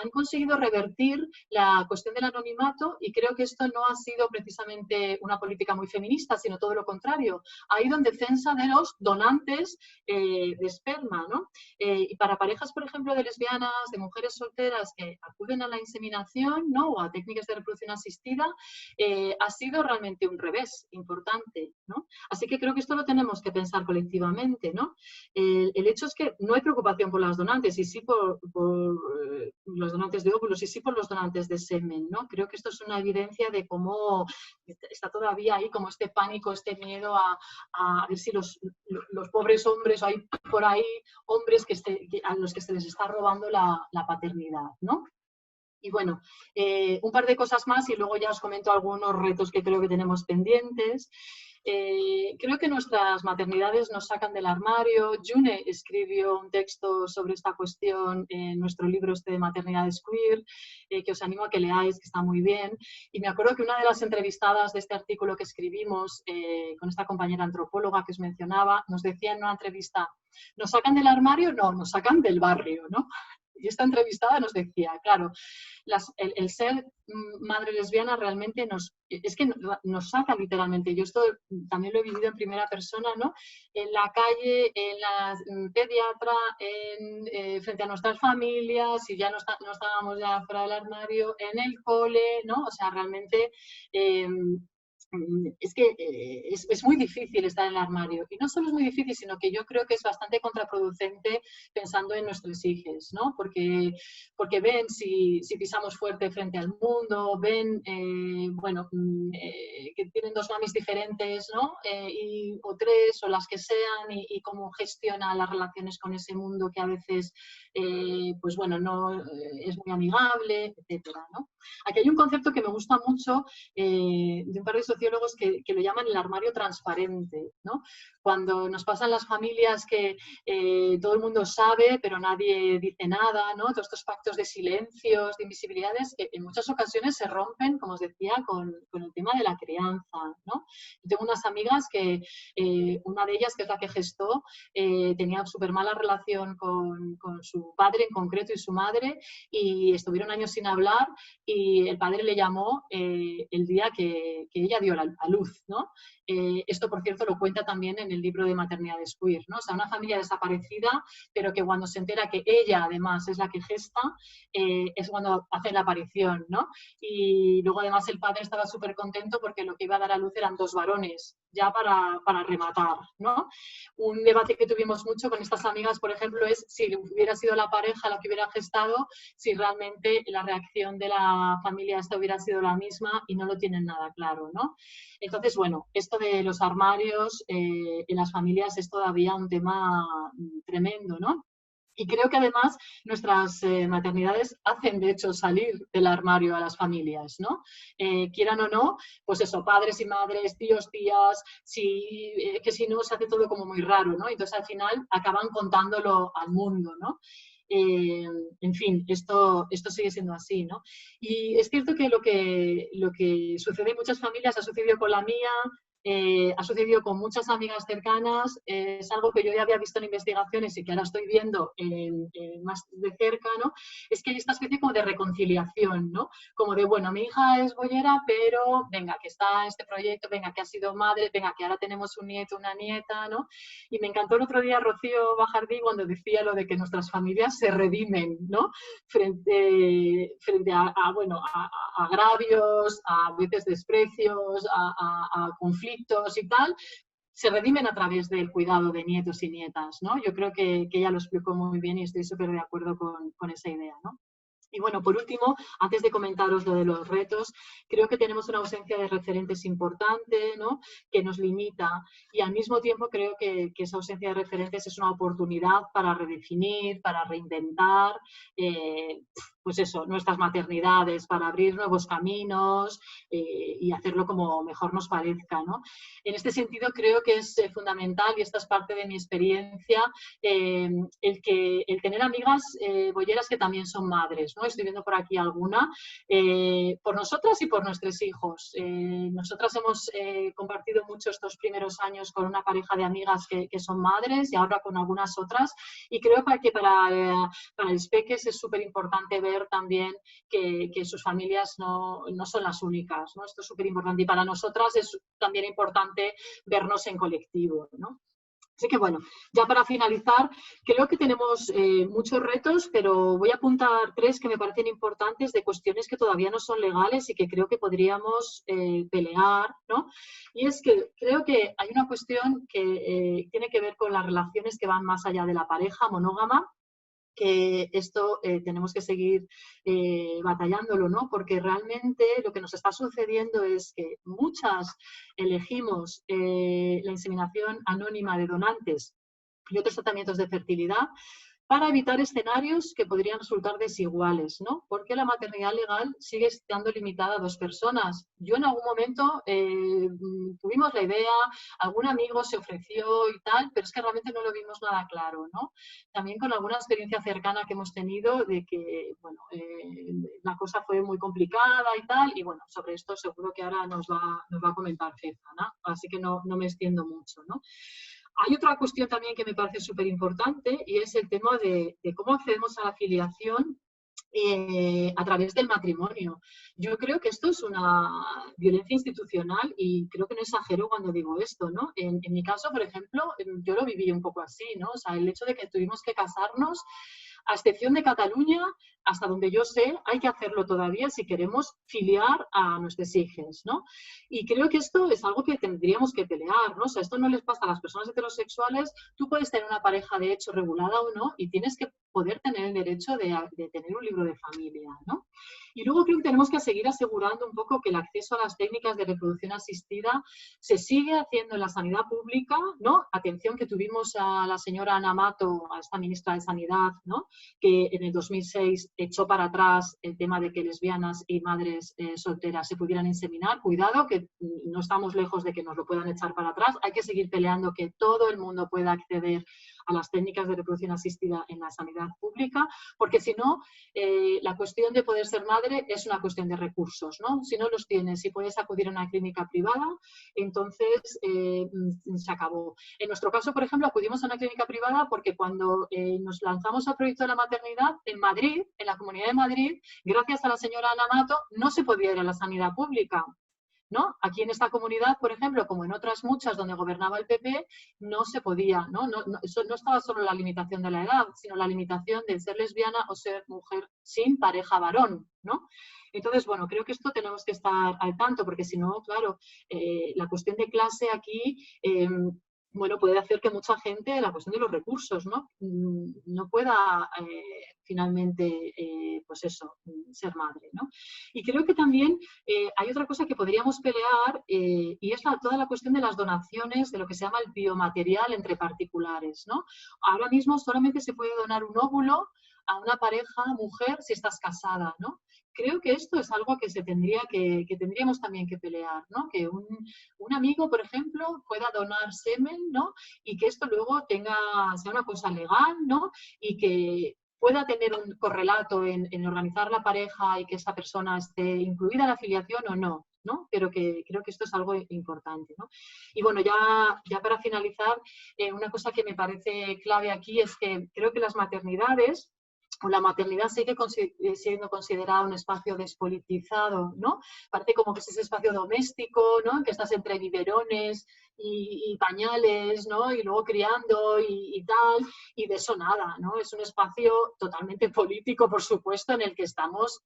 Speaker 2: han conseguido revertir la cuestión del anonimato, y creo que esto no ha sido precisamente una política muy feminista, sino todo lo contrario. Ha ido en defensa de los donantes de esperma, ¿no? Y para parejas, por ejemplo, de lesbianas, de mujeres solteras que acuden a la inseminación, ¿no? O a técnicas de reproducción asistida, ha sido realmente un revés importante, ¿no? Así que creo que esto lo tenemos que pensar colectivamente, ¿no? El hecho es que no hay preocupación por las donantes, y sí por los donantes de óvulos, y sí por los donantes de semen, ¿no? Creo que esto es una evidencia de cómo está todavía ahí como este pánico, este miedo a ver si los pobres hombres, o hay por ahí hombres a los que se les está robando la paternidad, ¿no? Y bueno, un par de cosas más y luego ya os comento algunos retos que creo que tenemos pendientes. Creo que nuestras maternidades nos sacan del armario. June escribió un texto sobre esta cuestión en nuestro libro de Maternidades Queer, que os animo a que leáis, que está muy bien. Y me acuerdo que una de las entrevistadas de este artículo que escribimos con esta compañera antropóloga que os mencionaba, nos decía en una entrevista: ¿nos sacan del armario? No, nos sacan del barrio, ¿no? Y esta entrevistada nos decía, claro, el ser madre lesbiana realmente nos saca literalmente. Yo esto también lo he vivido en primera persona, ¿no? En la calle, en la pediatra, frente a nuestras familias, y ya no estábamos ya fuera del armario, en el cole, ¿no? O sea, realmente es que es muy difícil estar en el armario. Y no solo es muy difícil, sino que yo creo que es bastante contraproducente pensando en nuestros hijos, ¿no? Porque ven si pisamos fuerte frente al mundo, ven, bueno, que tienen dos mamis diferentes, ¿no? O tres, o las que sean, y cómo gestionan las relaciones con ese mundo que a veces, pues bueno, no es muy amigable, etcétera, ¿no? Aquí hay un concepto que me gusta mucho de un par de sociólogos que lo llaman el armario transparente, ¿no? Cuando nos pasan las familias que todo el mundo sabe, pero nadie dice nada, ¿no? Todos estos pactos de silencios, de invisibilidades, que en muchas ocasiones se rompen, como os decía, con el tema de la crianza, ¿no? Yo tengo unas amigas que, una de ellas, que es la que gestó, tenía súper mala relación con su padre en concreto y su madre, y estuvieron años sin hablar, y el padre le llamó el día que ella dio a luz, ¿no? Esto, por cierto, lo cuenta también en el libro de Maternidades Queer, ¿no? O sea, una familia desaparecida, pero que cuando se entera que ella, además, es la que gesta, es cuando hace la aparición, ¿no? Y luego, además, el padre estaba súper contento porque lo que iba a dar a luz eran 2 varones, ya para rematar, ¿no? Un debate que tuvimos mucho con estas amigas, por ejemplo, es si hubiera sido la pareja la que hubiera gestado, si realmente la reacción de la familia esta hubiera sido la misma, y no lo tienen nada claro, ¿no? Entonces, bueno, esto de los armarios en las familias es todavía un tema tremendo, ¿no? Y creo que además nuestras maternidades hacen, de hecho, salir del armario a las familias, ¿no? Quieran o no, pues eso, padres y madres, tíos, tías, que si no se hace todo como muy raro, ¿no? Entonces al final acaban contándolo al mundo, ¿no? En fin, esto sigue siendo así, ¿no? Y es cierto que lo que sucede en muchas familias ha sucedido con la mía, ha sucedido con muchas amigas cercanas, es algo que yo ya había visto en investigaciones y que ahora estoy viendo más de cerca, ¿no? Es que hay esta especie como de reconciliación, ¿no? Como de, bueno, mi hija es boyera, pero venga, que está este proyecto, venga, que ha sido madre, venga, que ahora tenemos un nieto, una nieta, ¿no? Y me encantó el otro día Rocío Bajardí cuando decía lo de que nuestras familias se redimen, ¿no? Frente bueno, a agravios, a veces desprecios, a conflictos y tal, se redimen a través del cuidado de nietos y nietas, ¿no? Yo creo que ella lo explicó muy bien y estoy súper de acuerdo con esa idea, ¿no? Y bueno, por último, antes de comentaros lo de los retos, creo que tenemos una ausencia de referentes importante, ¿no? Que nos limita, y al mismo tiempo creo que esa ausencia de referentes es una oportunidad para redefinir, para reinventar, pues eso, nuestras maternidades, para abrir nuevos caminos y hacerlo como mejor nos parezca, ¿no? En este sentido creo que es fundamental, y esta es parte de mi experiencia, el tener amigas boyeras que también son madres, ¿no? Estoy viendo por aquí alguna, por nosotras y por nuestros hijos. Nosotras hemos compartido mucho estos primeros años con una pareja de amigas que son madres y ahora con algunas otras, y creo que para los peques es súper importante ver también que sus familias no son las únicas, ¿no? Esto es súper importante, y para nosotras es también importante vernos en colectivo, ¿no? Así que bueno, ya para finalizar, creo que tenemos muchos retos, pero voy a apuntar 3 que me parecen importantes de cuestiones que todavía no son legales y que creo que podríamos pelear, ¿no? Y es que creo que hay una cuestión que tiene que ver con las relaciones que van más allá de la pareja monógama, que esto tenemos que seguir batallándolo, ¿no? Porque realmente lo que nos está sucediendo es que muchas elegimos la inseminación anónima de donantes y otros tratamientos de fertilidad para evitar escenarios que podrían resultar desiguales, ¿no? Porque la maternidad legal sigue estando limitada a 2 personas. Yo en algún momento tuvimos la idea, algún amigo se ofreció y tal, pero es que realmente no lo vimos nada claro, ¿no? También con alguna experiencia cercana que hemos tenido de que, bueno, la cosa fue muy complicada y tal, y bueno, sobre esto seguro que ahora nos va a comentar Fefa, ¿no? Así que no me extiendo mucho, ¿no? Hay otra cuestión también que me parece súper importante y es el tema de cómo accedemos a la filiación a través del matrimonio. Yo creo que esto es una violencia institucional y creo que no exagero cuando digo esto, ¿no? En mi caso, por ejemplo, yo lo viví un poco así, ¿no? O sea, el hecho de que tuvimos que casarnos, a excepción de Cataluña, hasta donde yo sé, hay que hacerlo todavía si queremos filiar a nuestros hijos, ¿no? Y creo que esto es algo que tendríamos que pelear, ¿no? O sea, esto no les pasa a las personas heterosexuales. Tú puedes tener una pareja de hecho regulada o no y tienes que poder tener el derecho de tener un libro de familia, ¿no? Y luego creo que tenemos que seguir asegurando un poco que el acceso a las técnicas de reproducción asistida se sigue haciendo en la sanidad pública, ¿no? Atención que tuvimos a la señora Ana Mato, a esta ministra de Sanidad, ¿no? Que en el 2006 echó para atrás el tema de que lesbianas y madres solteras se pudieran inseminar. Cuidado, que no estamos lejos de que nos lo puedan echar para atrás. Hay que seguir peleando que todo el mundo pueda acceder a las técnicas de reproducción asistida en la sanidad pública, porque si no, la cuestión de poder ser madre es una cuestión de recursos, ¿no? Si no los tienes y puedes acudir a una clínica privada, entonces se acabó. En nuestro caso, por ejemplo, acudimos a una clínica privada porque cuando nos lanzamos al proyecto de la maternidad, en Madrid, en la Comunidad de Madrid, gracias a la señora Ana Mato, no se podía ir a la sanidad pública, ¿no? Aquí en esta comunidad, por ejemplo, como en otras muchas donde gobernaba el PP, no se podía, ¿no? Eso no estaba solo la limitación de la edad, sino la limitación de ser lesbiana o ser mujer sin pareja varón, ¿no? Entonces, bueno, creo que esto tenemos que estar al tanto, porque si no, claro, la cuestión de clase aquí bueno, puede hacer que mucha gente, la cuestión de los recursos, ¿no? No pueda finalmente, pues eso, ser madre, ¿no? Y creo que también hay otra cosa que podríamos pelear y es toda la cuestión de las donaciones, de lo que se llama el biomaterial entre particulares, ¿no? Ahora mismo solamente se puede donar un óvulo a una pareja mujer si estás casada, ¿no? Creo que esto es algo que tendríamos también que pelear, ¿no? Que un amigo, por ejemplo, pueda donar semen, ¿no? Y que esto luego sea una cosa legal, ¿no? Y que pueda tener un correlato en organizar la pareja y que esa persona esté incluida en la afiliación o no. ¿no? Pero que creo que esto es algo importante, ¿no? Y bueno, ya para finalizar, una cosa que me parece clave aquí es que creo que las maternidades, o la maternidad sigue siendo considerada un espacio despolitizado, ¿no? Parece como que es ese espacio doméstico, ¿no? Que estás entre biberones y pañales, ¿no? Y luego criando y tal, y de eso nada, ¿no? Es un espacio totalmente político, por supuesto, en el que estamos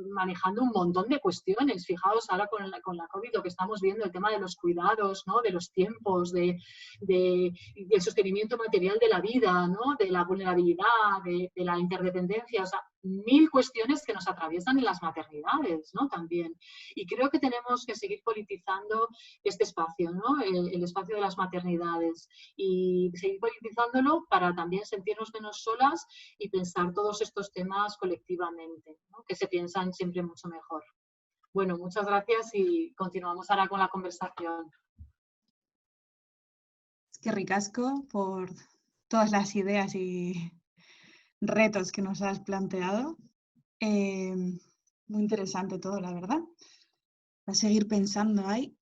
Speaker 2: manejando un montón de cuestiones. Fijaos ahora con la COVID lo que estamos viendo, el tema de los cuidados, ¿no? De los tiempos, del sostenimiento material de la vida, ¿no? De la vulnerabilidad, de la interdependencia, o sea, 1000 cuestiones que nos atraviesan en las maternidades, ¿no? También. Y creo que tenemos que seguir politizando este espacio, ¿no? El espacio de las maternidades, y seguir politizándolo para también sentirnos menos solas y pensar todos estos temas colectivamente, ¿no? Que se piensan siempre mucho mejor. Bueno, muchas gracias y continuamos ahora con la conversación.
Speaker 1: Eskerrik asko por todas las ideas y retos que nos has planteado. Muy interesante todo, la verdad. Va a seguir pensando ahí.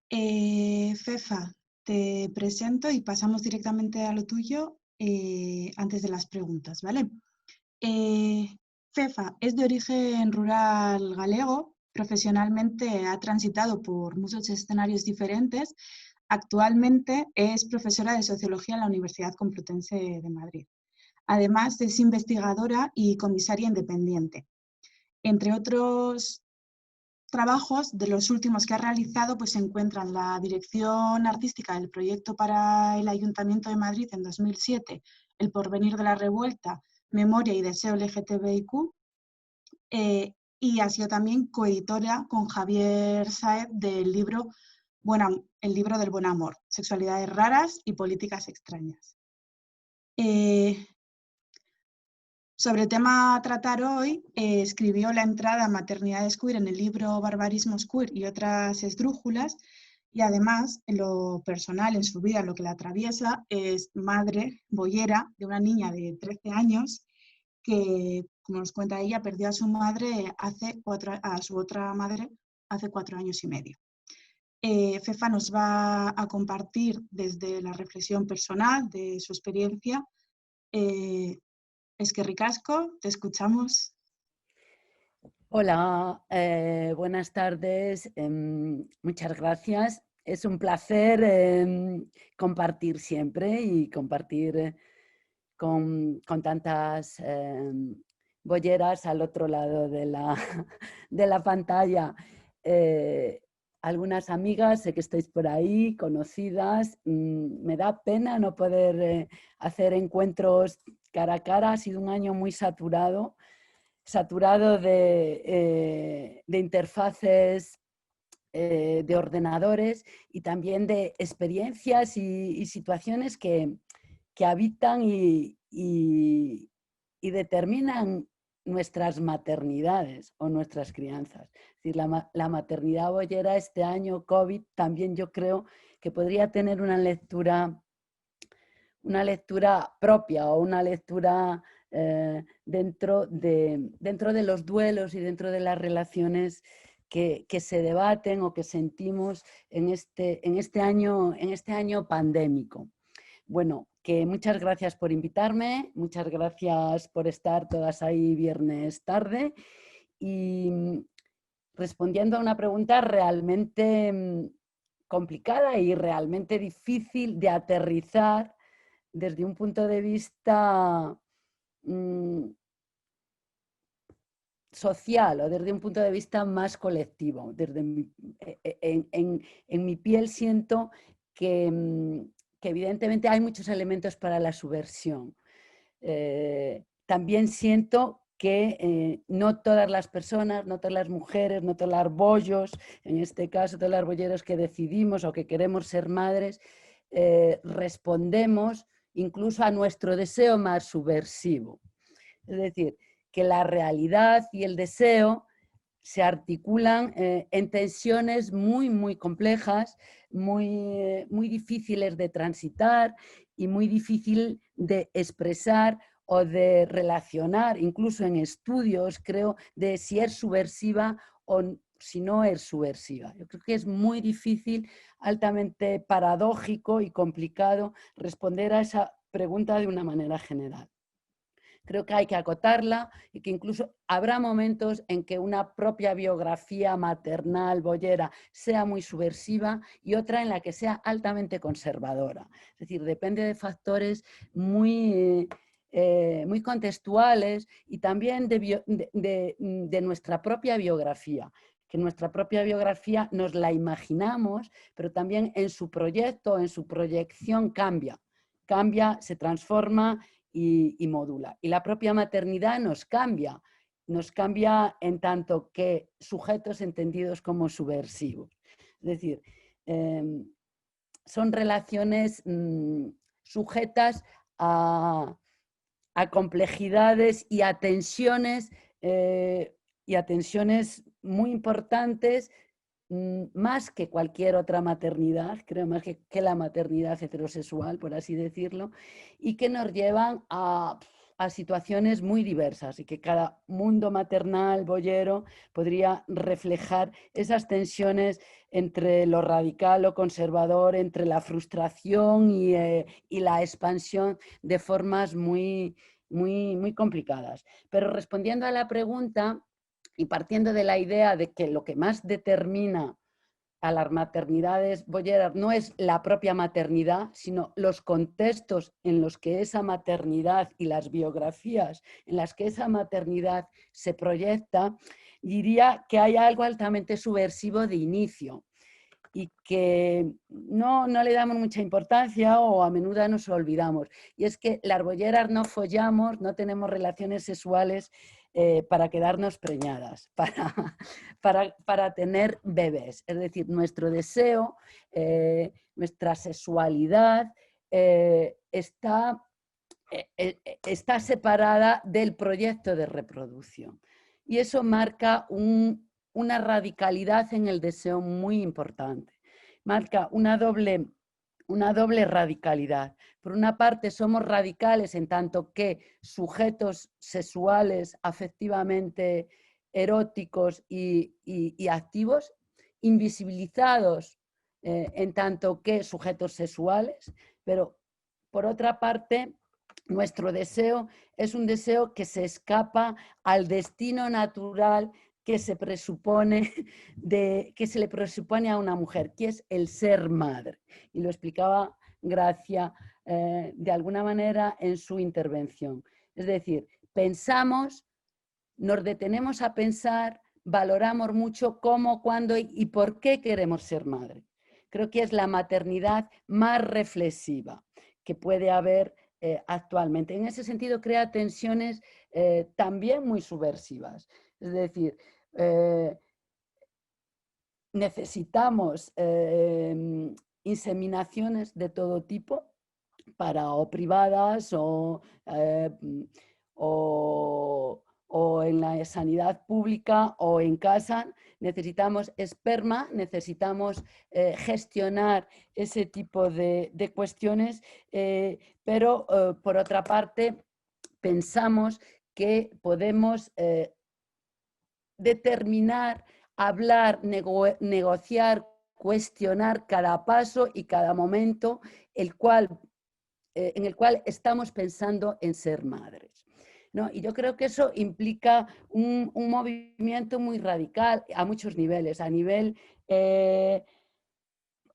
Speaker 1: Fefa, te presento y pasamos directamente a lo tuyo antes de las preguntas, ¿vale? Fefa es de origen rural galego, profesionalmente ha transitado por muchos escenarios diferentes. Actualmente es profesora de Sociología en la Universidad Complutense de Madrid. Además, es investigadora y comisaria independiente. Entre otros trabajos, de los últimos que ha realizado, pues se encuentran la dirección artística del proyecto para el Ayuntamiento de Madrid en 2007, El porvenir de la revuelta, Memoria y deseo LGTBIQ, y ha sido también coeditora con Javier Sáez del libro El libro del buen amor, Sexualidades raras y políticas extrañas. Sobre el tema a tratar hoy, escribió la entrada Maternidades queer en el libro Barbarismos queer y otras esdrújulas, y además, en lo personal, en su vida, lo que la atraviesa, es madre boyera de una niña de 13 años que, como nos cuenta ella, perdió a su madre a su otra madre hace 4 años y medio. Fefa nos va a compartir desde la reflexión personal de su experiencia. Eskerrik asko, te escuchamos.
Speaker 3: Hola, buenas tardes, muchas gracias. Es un placer compartir siempre y compartir con tantas bolleras al otro lado de la pantalla. Algunas amigas, sé que estáis por ahí, conocidas. Me da pena no poder hacer encuentros cara a cara. Ha sido un año muy saturado de interfaces, de ordenadores y también de experiencias y situaciones que habitan y determinan nuestras maternidades o nuestras crianzas. Es decir, la maternidad boyera este año, COVID, también yo creo que podría tener una lectura propia o una lectura dentro de los duelos y dentro de las relaciones que se debaten o que sentimos en este año pandémico. Bueno, que muchas gracias por invitarme, muchas gracias por estar todas ahí viernes tarde, y respondiendo a una pregunta realmente complicada y realmente difícil de aterrizar desde un punto de vista social o desde un punto de vista más colectivo. En mi piel siento que evidentemente hay muchos elementos para la subversión. También siento que no todas las personas, no todas las mujeres, no todos los bollos, en este caso todos los bolleros que decidimos o que queremos ser madres, respondemos incluso a nuestro deseo más subversivo. Es decir, que la realidad y el deseo se articulan en tensiones muy, muy complejas, muy difíciles de transitar y muy difícil de expresar o de relacionar, incluso en estudios, creo, de si es subversiva o si no es subversiva. Yo creo que es muy difícil, altamente paradójico y complicado responder a esa pregunta de una manera general. Creo que hay que acotarla y que incluso habrá momentos en que una propia biografía maternal boyera sea muy subversiva y otra en la que sea altamente conservadora. Es decir, depende de factores muy contextuales y también de nuestra propia biografía, que nuestra propia biografía nos la imaginamos, pero también en su proyecto, en su proyección cambia, se transforma y modula. Y la propia maternidad nos cambia en tanto que sujetos entendidos como subversivos. Es decir, son relaciones sujetas a complejidades y a tensiones muy importantes, más que cualquier otra maternidad, creo más que la maternidad heterosexual, por así decirlo, y que nos llevan a situaciones muy diversas y que cada mundo maternal boyero podría reflejar esas tensiones entre lo radical, lo conservador, entre la frustración y la expansión de formas muy complicadas. Pero respondiendo a la pregunta, y partiendo de la idea de que lo que más determina a las maternidades boyeras no es la propia maternidad, sino los contextos en los que esa maternidad y las biografías en las que esa maternidad se proyecta, diría que hay algo altamente subversivo de inicio y que no le damos mucha importancia o a menudo nos olvidamos. Y es que las bolleras no follamos, no tenemos relaciones sexuales para quedarnos preñadas, para tener bebés. Es decir, nuestro deseo, nuestra sexualidad está separada del proyecto de reproducción. Y eso marca una radicalidad en el deseo muy importante. Marca una doble radicalidad. Por una parte, somos radicales en tanto que sujetos sexuales, afectivamente eróticos y activos, invisibilizados en tanto que sujetos sexuales, pero por otra parte, nuestro deseo es un deseo que se escapa al destino natural que se le presupone a una mujer, que es el ser madre. Y lo explicaba Gracia de alguna manera en su intervención. Es decir, pensamos, nos detenemos a pensar, valoramos mucho cómo, cuándo y por qué queremos ser madre. Creo que es la maternidad más reflexiva que puede haber actualmente. En ese sentido, crea tensiones también muy subversivas. Es decir, necesitamos inseminaciones de todo tipo, o privadas o en la sanidad pública o en casa. Necesitamos esperma, necesitamos gestionar ese tipo de cuestiones, pero por otra parte pensamos que podemos determinar, hablar, negociar, cuestionar cada paso y cada momento en el cual estamos pensando en ser madres, ¿no? Y yo creo que eso implica un movimiento muy radical a muchos niveles, a nivel de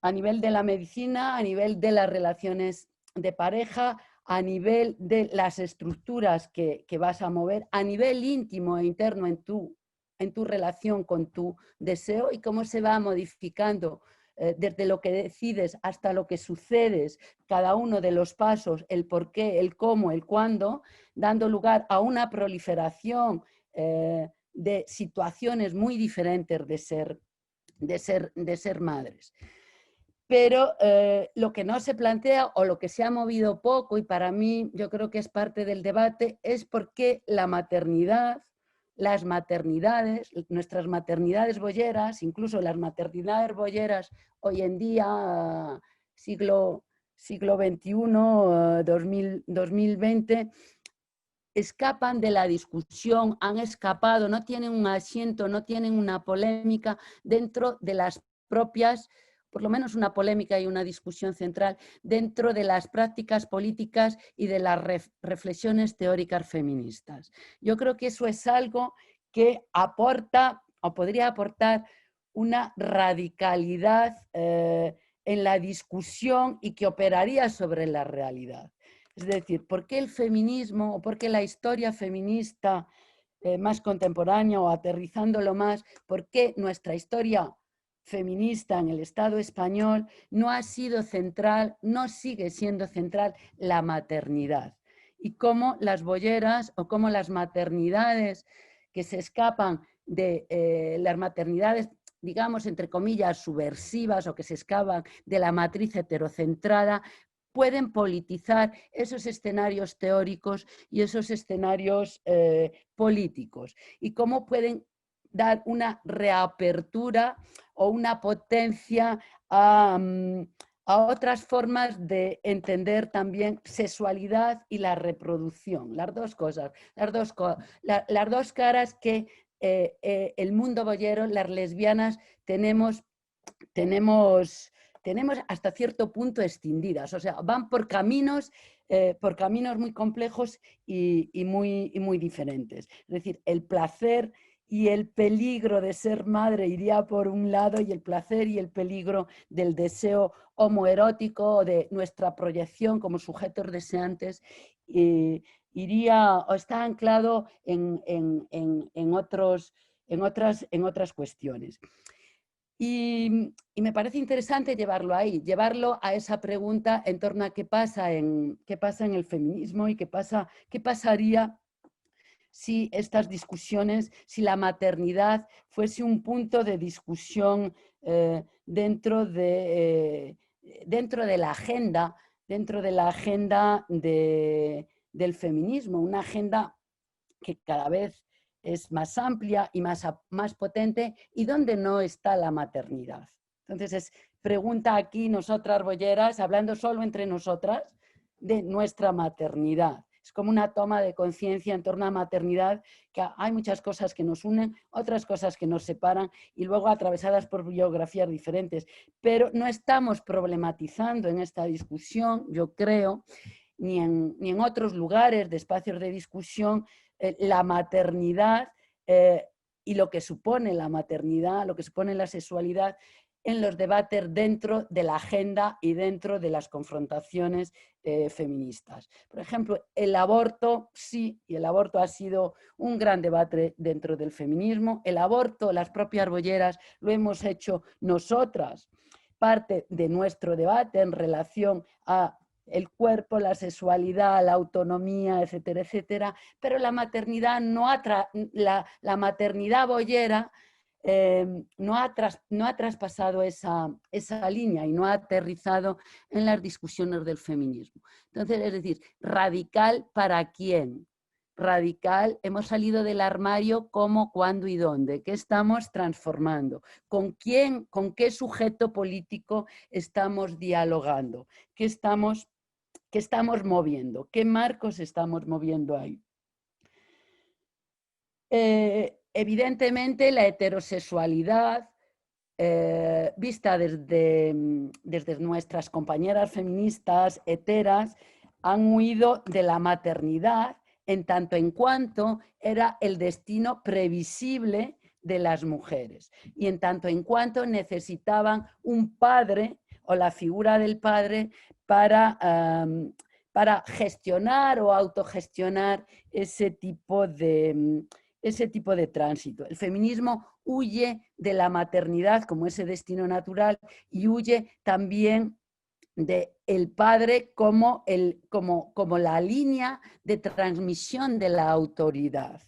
Speaker 3: la medicina, a nivel de las relaciones de pareja, a nivel de las estructuras que vas a mover, a nivel íntimo e interno en tu relación con tu deseo y cómo se va modificando desde lo que decides hasta lo que sucedes, cada uno de los pasos, el por qué, el cómo, el cuándo, dando lugar a una proliferación de situaciones muy diferentes de ser madres. Pero lo que no se plantea o lo que se ha movido poco, y para mí yo creo que es parte del debate, es por qué la maternidad, las maternidades, nuestras maternidades boyeras, incluso las maternidades boyeras hoy en día, siglo XXI, 2020, escapan de la discusión, han escapado, no tienen un asiento, no tienen una polémica dentro de las propias, por lo menos una polémica y una discusión central dentro de las prácticas políticas y de las reflexiones teóricas feministas. Yo creo que eso es algo que aporta o podría aportar una radicalidad en la discusión y que operaría sobre la realidad. Es decir, ¿por qué el feminismo o por qué la historia feminista más contemporánea o aterrizándolo más, por qué nuestra historia feminista en el Estado español no ha sido central, no sigue siendo central la maternidad? Y cómo las bolleras o cómo las maternidades que se escapan de las maternidades, digamos, entre comillas, subversivas o que se escapan de la matriz heterocentrada, pueden politizar esos escenarios teóricos y esos escenarios políticos, y cómo pueden dar una reapertura o una potencia a otras formas de entender también sexualidad y la reproducción, las dos cosas, las dos caras que el mundo boyero, las lesbianas, tenemos hasta cierto punto escindidas, o sea, van por caminos muy complejos y muy diferentes. Es decir, el placer y el peligro de ser madre iría por un lado, y el placer y el peligro del deseo homoerótico o de nuestra proyección como sujetos deseantes iría o está anclado en otras cuestiones. Y me parece interesante llevarlo ahí, llevarlo a esa pregunta en torno a qué pasa en el feminismo y qué pasaría si estas discusiones, si la maternidad fuese un punto de discusión dentro de la agenda, del feminismo, una agenda que cada vez es más amplia y más potente, y donde no está la maternidad. Entonces es pregunta aquí nosotras bolleras, hablando solo entre nosotras, de nuestra maternidad. Es como una toma de conciencia en torno a maternidad, que hay muchas cosas que nos unen, otras cosas que nos separan, y luego atravesadas por biografías diferentes. Pero no estamos problematizando en esta discusión, yo creo, ni en otros lugares de espacios de discusión, la maternidad y lo que supone la maternidad, lo que supone la sexualidad en los debates dentro de la agenda y dentro de las confrontaciones feministas. Por ejemplo, el aborto, sí, y el aborto ha sido un gran debate dentro del feminismo. El aborto, las propias bolleras, lo hemos hecho nosotras, parte de nuestro debate en relación a el cuerpo, la sexualidad, la autonomía, etcétera, etcétera, pero la maternidad la maternidad boyera no ha traspasado esa línea y no ha aterrizado en las discusiones del feminismo. Entonces, es decir, ¿radical para quién? Radical, hemos salido del armario, cómo, cuándo y dónde, qué estamos transformando, con quién, con qué sujeto político estamos dialogando, qué estamos moviendo, qué marcos estamos moviendo ahí. Evidentemente la heterosexualidad, vista desde nuestras compañeras feministas heteras, han huido de la maternidad en tanto en cuanto era el destino previsible de las mujeres, y en tanto en cuanto necesitaban un padre o la figura del padre para gestionar o autogestionar ese tipo de tránsito. El feminismo huye de la maternidad como ese destino natural y huye también del padre como la línea de transmisión de la autoridad.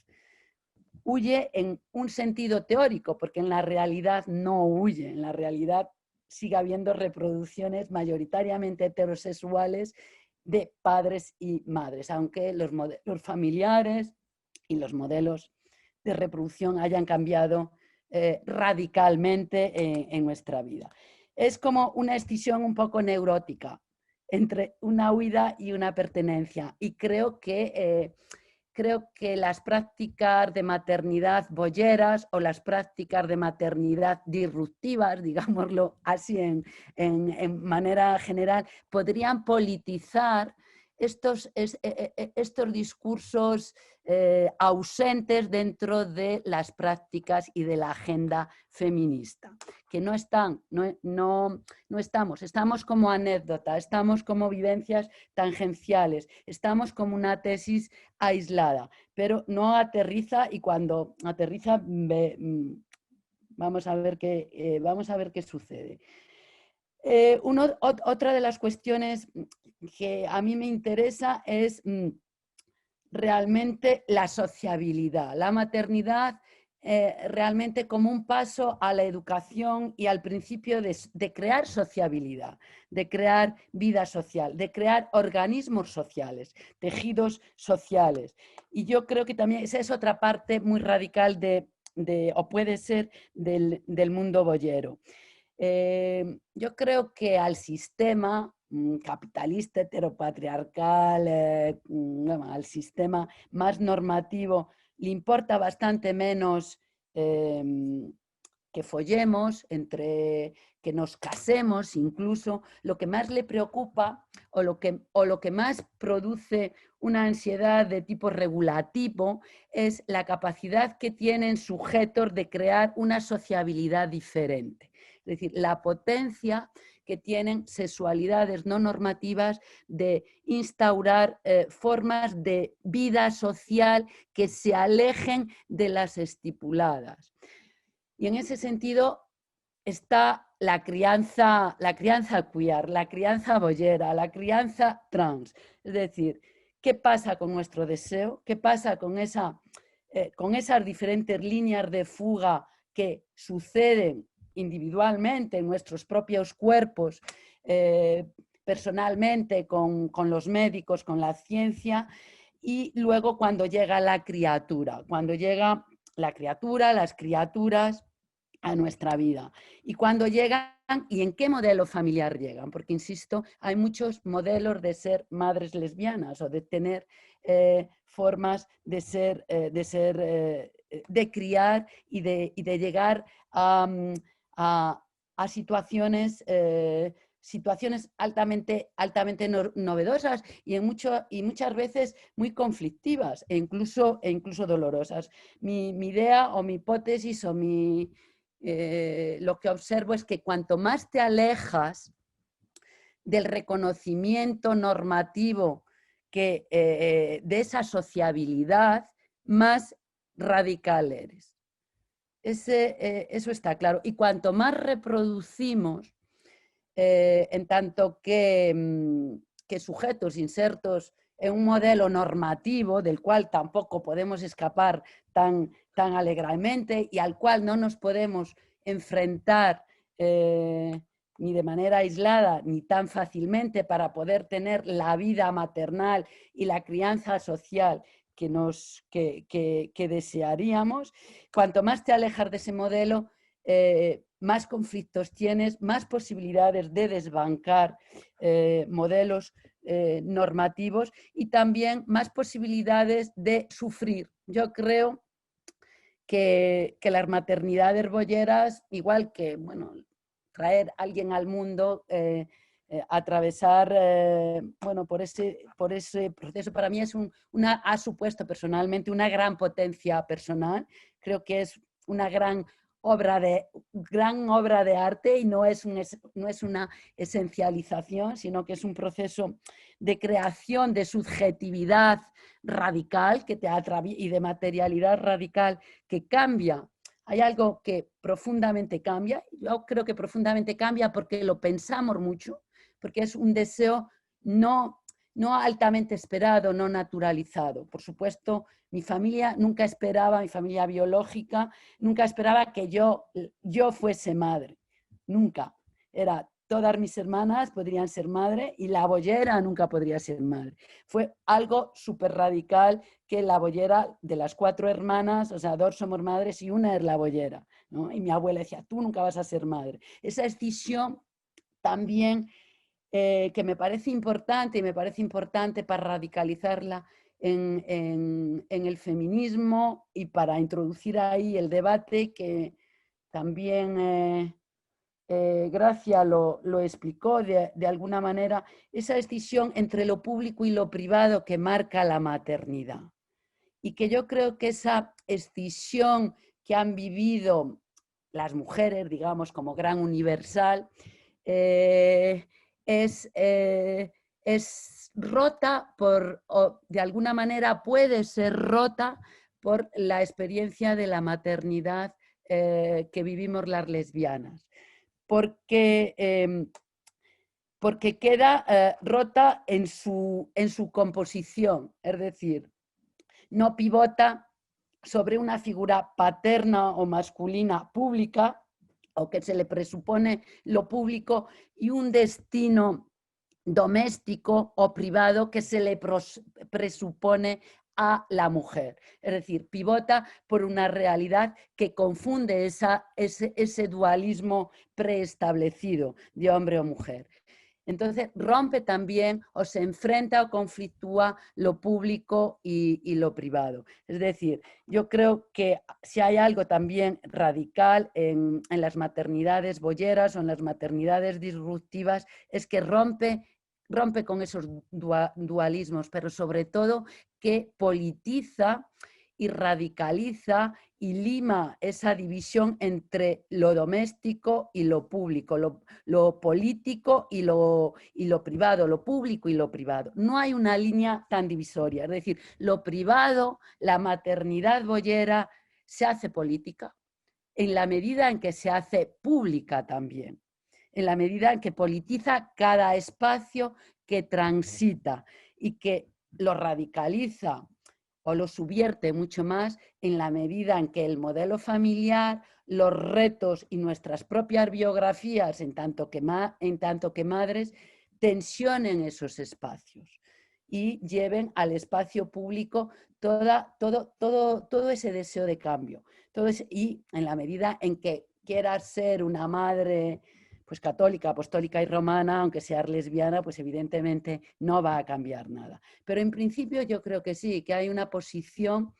Speaker 3: Huye en un sentido teórico, porque en la realidad no huye, en la realidad sigue habiendo reproducciones mayoritariamente heterosexuales de padres y madres, aunque los modelos familiares y los modelos de reproducción hayan cambiado radicalmente en nuestra vida. Es como una escisión un poco neurótica entre una huida y una pertenencia, y creo que creo que las prácticas de maternidad bolleras o las prácticas de maternidad disruptivas, digámoslo así en manera general, podrían politizar estos discursos ausentes dentro de las prácticas y de la agenda feminista, que no estamos como anécdota, estamos como vivencias tangenciales, estamos como una tesis aislada, pero no aterriza, y cuando aterriza vamos a ver qué sucede. Otra de las cuestiones que a mí me interesa es realmente la sociabilidad, la maternidad realmente como un paso a la educación y al principio de crear sociabilidad, de crear vida social, de crear organismos sociales, tejidos sociales. Y yo creo que también esa es otra parte muy radical o puede ser del mundo boyero. Yo creo que al sistema capitalista, heteropatriarcal, al sistema más normativo, le importa bastante menos que follemos, que nos casemos incluso. Lo que más le preocupa o lo que más produce una ansiedad de tipo regulativo es la capacidad que tienen sujetos de crear una sociabilidad diferente. Es decir, la potencia que tienen sexualidades no normativas de instaurar formas de vida social que se alejen de las estipuladas. Y en ese sentido está la crianza queer, la crianza boyera, la crianza trans. Es decir, ¿qué pasa con nuestro deseo? ¿Qué pasa con esas diferentes líneas de fuga que suceden individualmente en nuestros propios cuerpos, personalmente con los médicos, con la ciencia, y luego cuando llega la criatura, las criaturas a nuestra vida? Y cuando llegan, ¿y en qué modelo familiar llegan? Porque, insisto, hay muchos modelos de ser madres lesbianas o de tener formas de criar y de llegar a situaciones altamente novedosas y muchas veces muy conflictivas e incluso dolorosas. Mi idea o mi hipótesis o lo que observo es que cuanto más te alejas del reconocimiento normativo de esa sociabilidad, más radical eres. Eso está claro. Y cuanto más reproducimos, en tanto que sujetos insertos en un modelo normativo del cual tampoco podemos escapar tan alegremente y al cual no nos podemos enfrentar ni de manera aislada ni tan fácilmente para poder tener la vida maternal y la crianza social que desearíamos. Cuanto más te alejas de ese modelo, más conflictos tienes, más posibilidades de desbancar modelos normativos y también más posibilidades de sufrir. Yo creo que las maternidades bolleras, igual que traer a alguien al mundo, atravesar por ese proceso, para mí ha supuesto personalmente una gran potencia personal. Creo que es una gran obra de arte y no es una esencialización, sino que es un proceso de creación de subjetividad radical y de materialidad radical que cambia. Hay algo que profundamente cambia. Yo creo que profundamente cambia porque lo pensamos mucho, porque es un deseo no altamente esperado, no naturalizado. Por supuesto, mi familia nunca esperaba, mi familia biológica, nunca esperaba que yo fuese madre. Nunca. Todas mis hermanas podrían ser madre y la boyera nunca podría ser madre. Fue algo súper radical que la boyera, de las 4 hermanas, o sea, 2 somos madres y una es la boyera, ¿no? Y mi abuela decía, tú nunca vas a ser madre. Esa decisión también que me parece importante y me parece importante para radicalizarla, en el feminismo, y para introducir ahí el debate que también Gracia lo explicó de alguna manera, esa decisión entre lo público y lo privado que marca la maternidad. Y que yo creo que esa escisión que han vivido las mujeres, digamos, como gran universal, es rota o de alguna manera puede ser rota por la experiencia de la maternidad que vivimos las lesbianas. Porque queda rota en su composición, es decir, no pivota sobre una figura paterna o masculina pública, o que se le presupone lo público, y un destino doméstico o privado que se le presupone a la mujer. Es decir, pivota por una realidad que confunde ese dualismo preestablecido de hombre o mujer. Entonces rompe también o se enfrenta o conflictúa lo público y lo privado. Es decir, yo creo que si hay algo también radical en las maternidades bolleras o en las maternidades disruptivas, es que rompe con esos dualismos, pero sobre todo que politiza y radicaliza y lima esa división entre lo doméstico y lo público, lo político y lo privado, lo público y lo privado. No hay una línea tan divisoria, es decir, lo privado, la maternidad boyera, se hace política en la medida en que se hace pública también, en la medida en que politiza cada espacio que transita y que lo radicaliza o lo subvierte mucho más en la medida en que el modelo familiar, los retos y nuestras propias biografías, en tanto que madres, tensionen esos espacios y lleven al espacio público todo ese deseo de cambio. Y en la medida en que quieras ser una madre pues católica, apostólica y romana, aunque seas lesbiana, pues evidentemente no va a cambiar nada. Pero en principio yo creo que sí, que hay una posición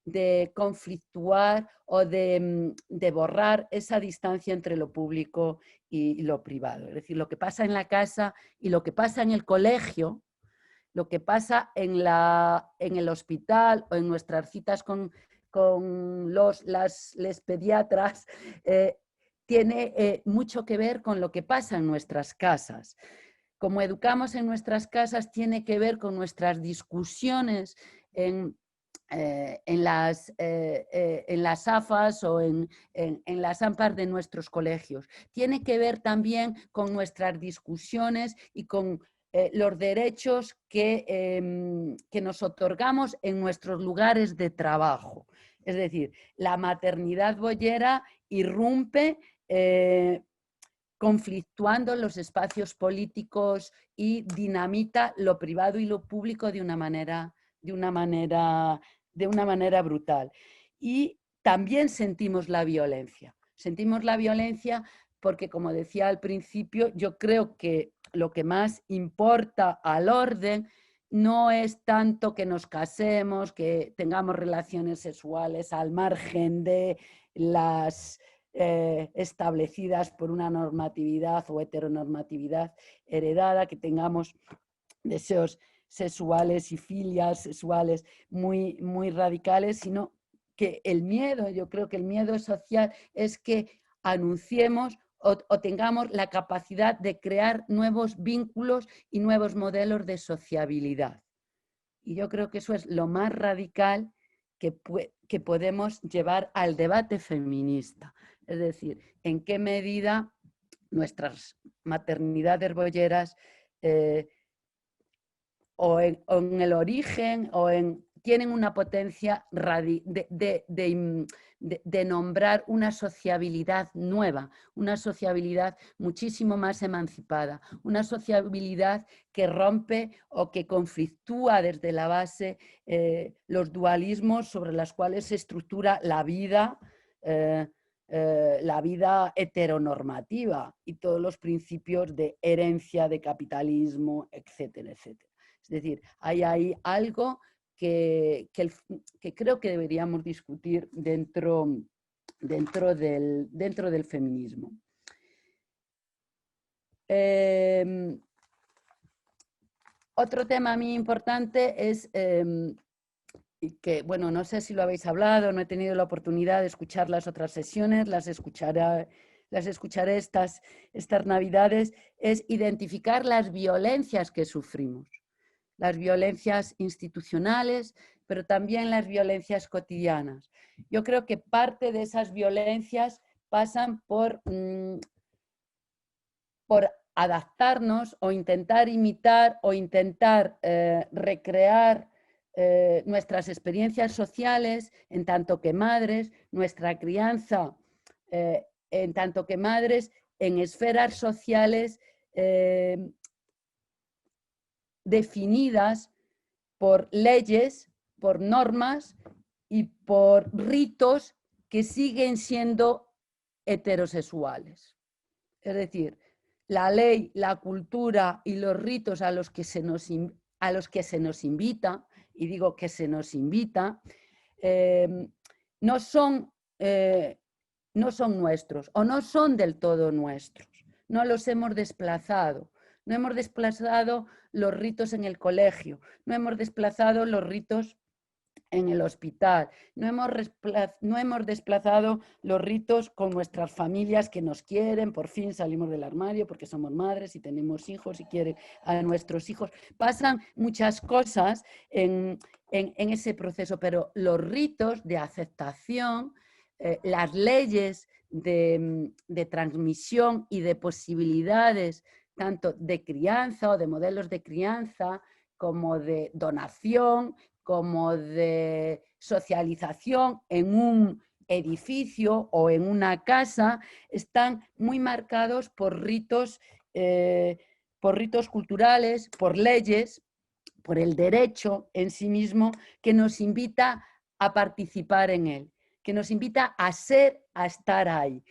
Speaker 3: de conflictuar o de borrar esa distancia entre lo público y lo privado. Es decir, lo que pasa en la casa y lo que pasa en el colegio, lo que pasa en el hospital o en nuestras citas con les pediatras, tiene mucho que ver con lo que pasa en nuestras casas. Como educamos en nuestras casas, tiene que ver con nuestras discusiones en las AFAS o en las AMPAs de nuestros colegios. Tiene que ver también con nuestras discusiones y con los derechos que nos otorgamos en nuestros lugares de trabajo. Es decir, la maternidad boyera irrumpe conflictuando los espacios políticos y dinamita lo privado y lo público de una manera brutal. Y también sentimos la violencia. Sentimos la violencia porque, como decía al principio, yo creo que lo que más importa al orden no es tanto que nos casemos, que tengamos relaciones sexuales al margen de las establecidas por una normatividad o heteronormatividad heredada, que tengamos deseos sexuales y filias sexuales muy, muy radicales, sino que el miedo, yo creo que el miedo social es que anunciemos o tengamos la capacidad de crear nuevos vínculos y nuevos modelos de sociabilidad. Y yo creo que eso es lo más radical que podemos llevar al debate feminista. Es decir, en qué medida nuestras maternidades bolleras o en el origen tienen una potencia de nombrar una sociabilidad nueva, una sociabilidad muchísimo más emancipada, una sociabilidad que rompe o que conflictúa desde la base los dualismos sobre los cuales se estructura la vida heteronormativa y todos los principios de herencia, de capitalismo, etcétera, etcétera. Es decir, hay ahí algo que creo que deberíamos discutir dentro del feminismo. Otro tema muy importante es que, bueno, no sé si lo habéis hablado, no he tenido la oportunidad de escuchar las otras sesiones, las escucharé estas Navidades, es identificar las violencias que sufrimos, las violencias institucionales, pero también las violencias cotidianas. Yo creo que parte de esas violencias pasan por adaptarnos o intentar imitar o intentar recrear nuestras experiencias sociales en tanto que madres, nuestra crianza en tanto que madres en esferas sociales definidas por leyes, por normas y por ritos que siguen siendo heterosexuales. Es decir, la ley, la cultura y los ritos a los que se nos invita, y digo que se nos invita, no son nuestros o no son del todo nuestros. No los hemos desplazado. No hemos desplazado los ritos en el colegio, no hemos desplazado los ritos en el hospital, no hemos desplazado los ritos con nuestras familias que nos quieren, por fin salimos del armario porque somos madres y tenemos hijos y quieren a nuestros hijos. Pasan muchas cosas en ese proceso, pero los ritos de aceptación, las leyes de transmisión y de posibilidades tanto de crianza o de modelos de crianza como de donación, como de socialización en un edificio o en una casa, están muy marcados por ritos culturales, por leyes, por el derecho en sí mismo, que nos invita a participar en él, que nos invita a estar ahí.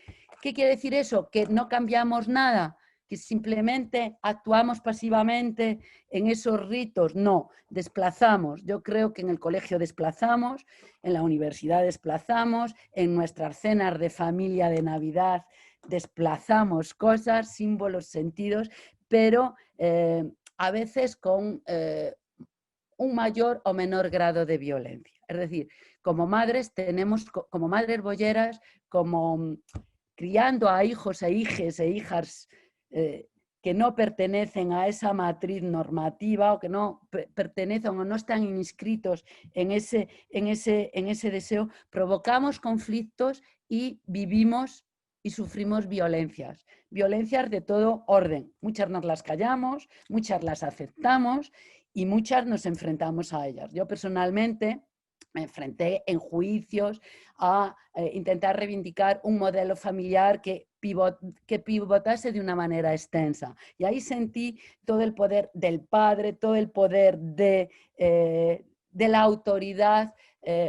Speaker 3: ¿Qué quiere decir eso? ¿Que no cambiamos nada? ¿Que simplemente actuamos pasivamente en esos ritos? No, desplazamos. Yo creo que en el colegio desplazamos, en la universidad desplazamos, en nuestras cenas de familia de Navidad desplazamos cosas, símbolos, sentidos, pero a veces con un mayor o menor grado de violencia. Es decir, como madres como madres bolleras, como criando a hijos e hijas que no pertenecen a esa matriz normativa o que no pertenecen o no están inscritos en ese deseo, provocamos conflictos y vivimos y sufrimos violencias de todo orden. Muchas nos las callamos, muchas las aceptamos y muchas nos enfrentamos a ellas. Yo personalmente me enfrenté en juicios a intentar reivindicar un modelo familiar que pivotase de una manera extensa. Y ahí sentí todo el poder del padre, todo el poder de la autoridad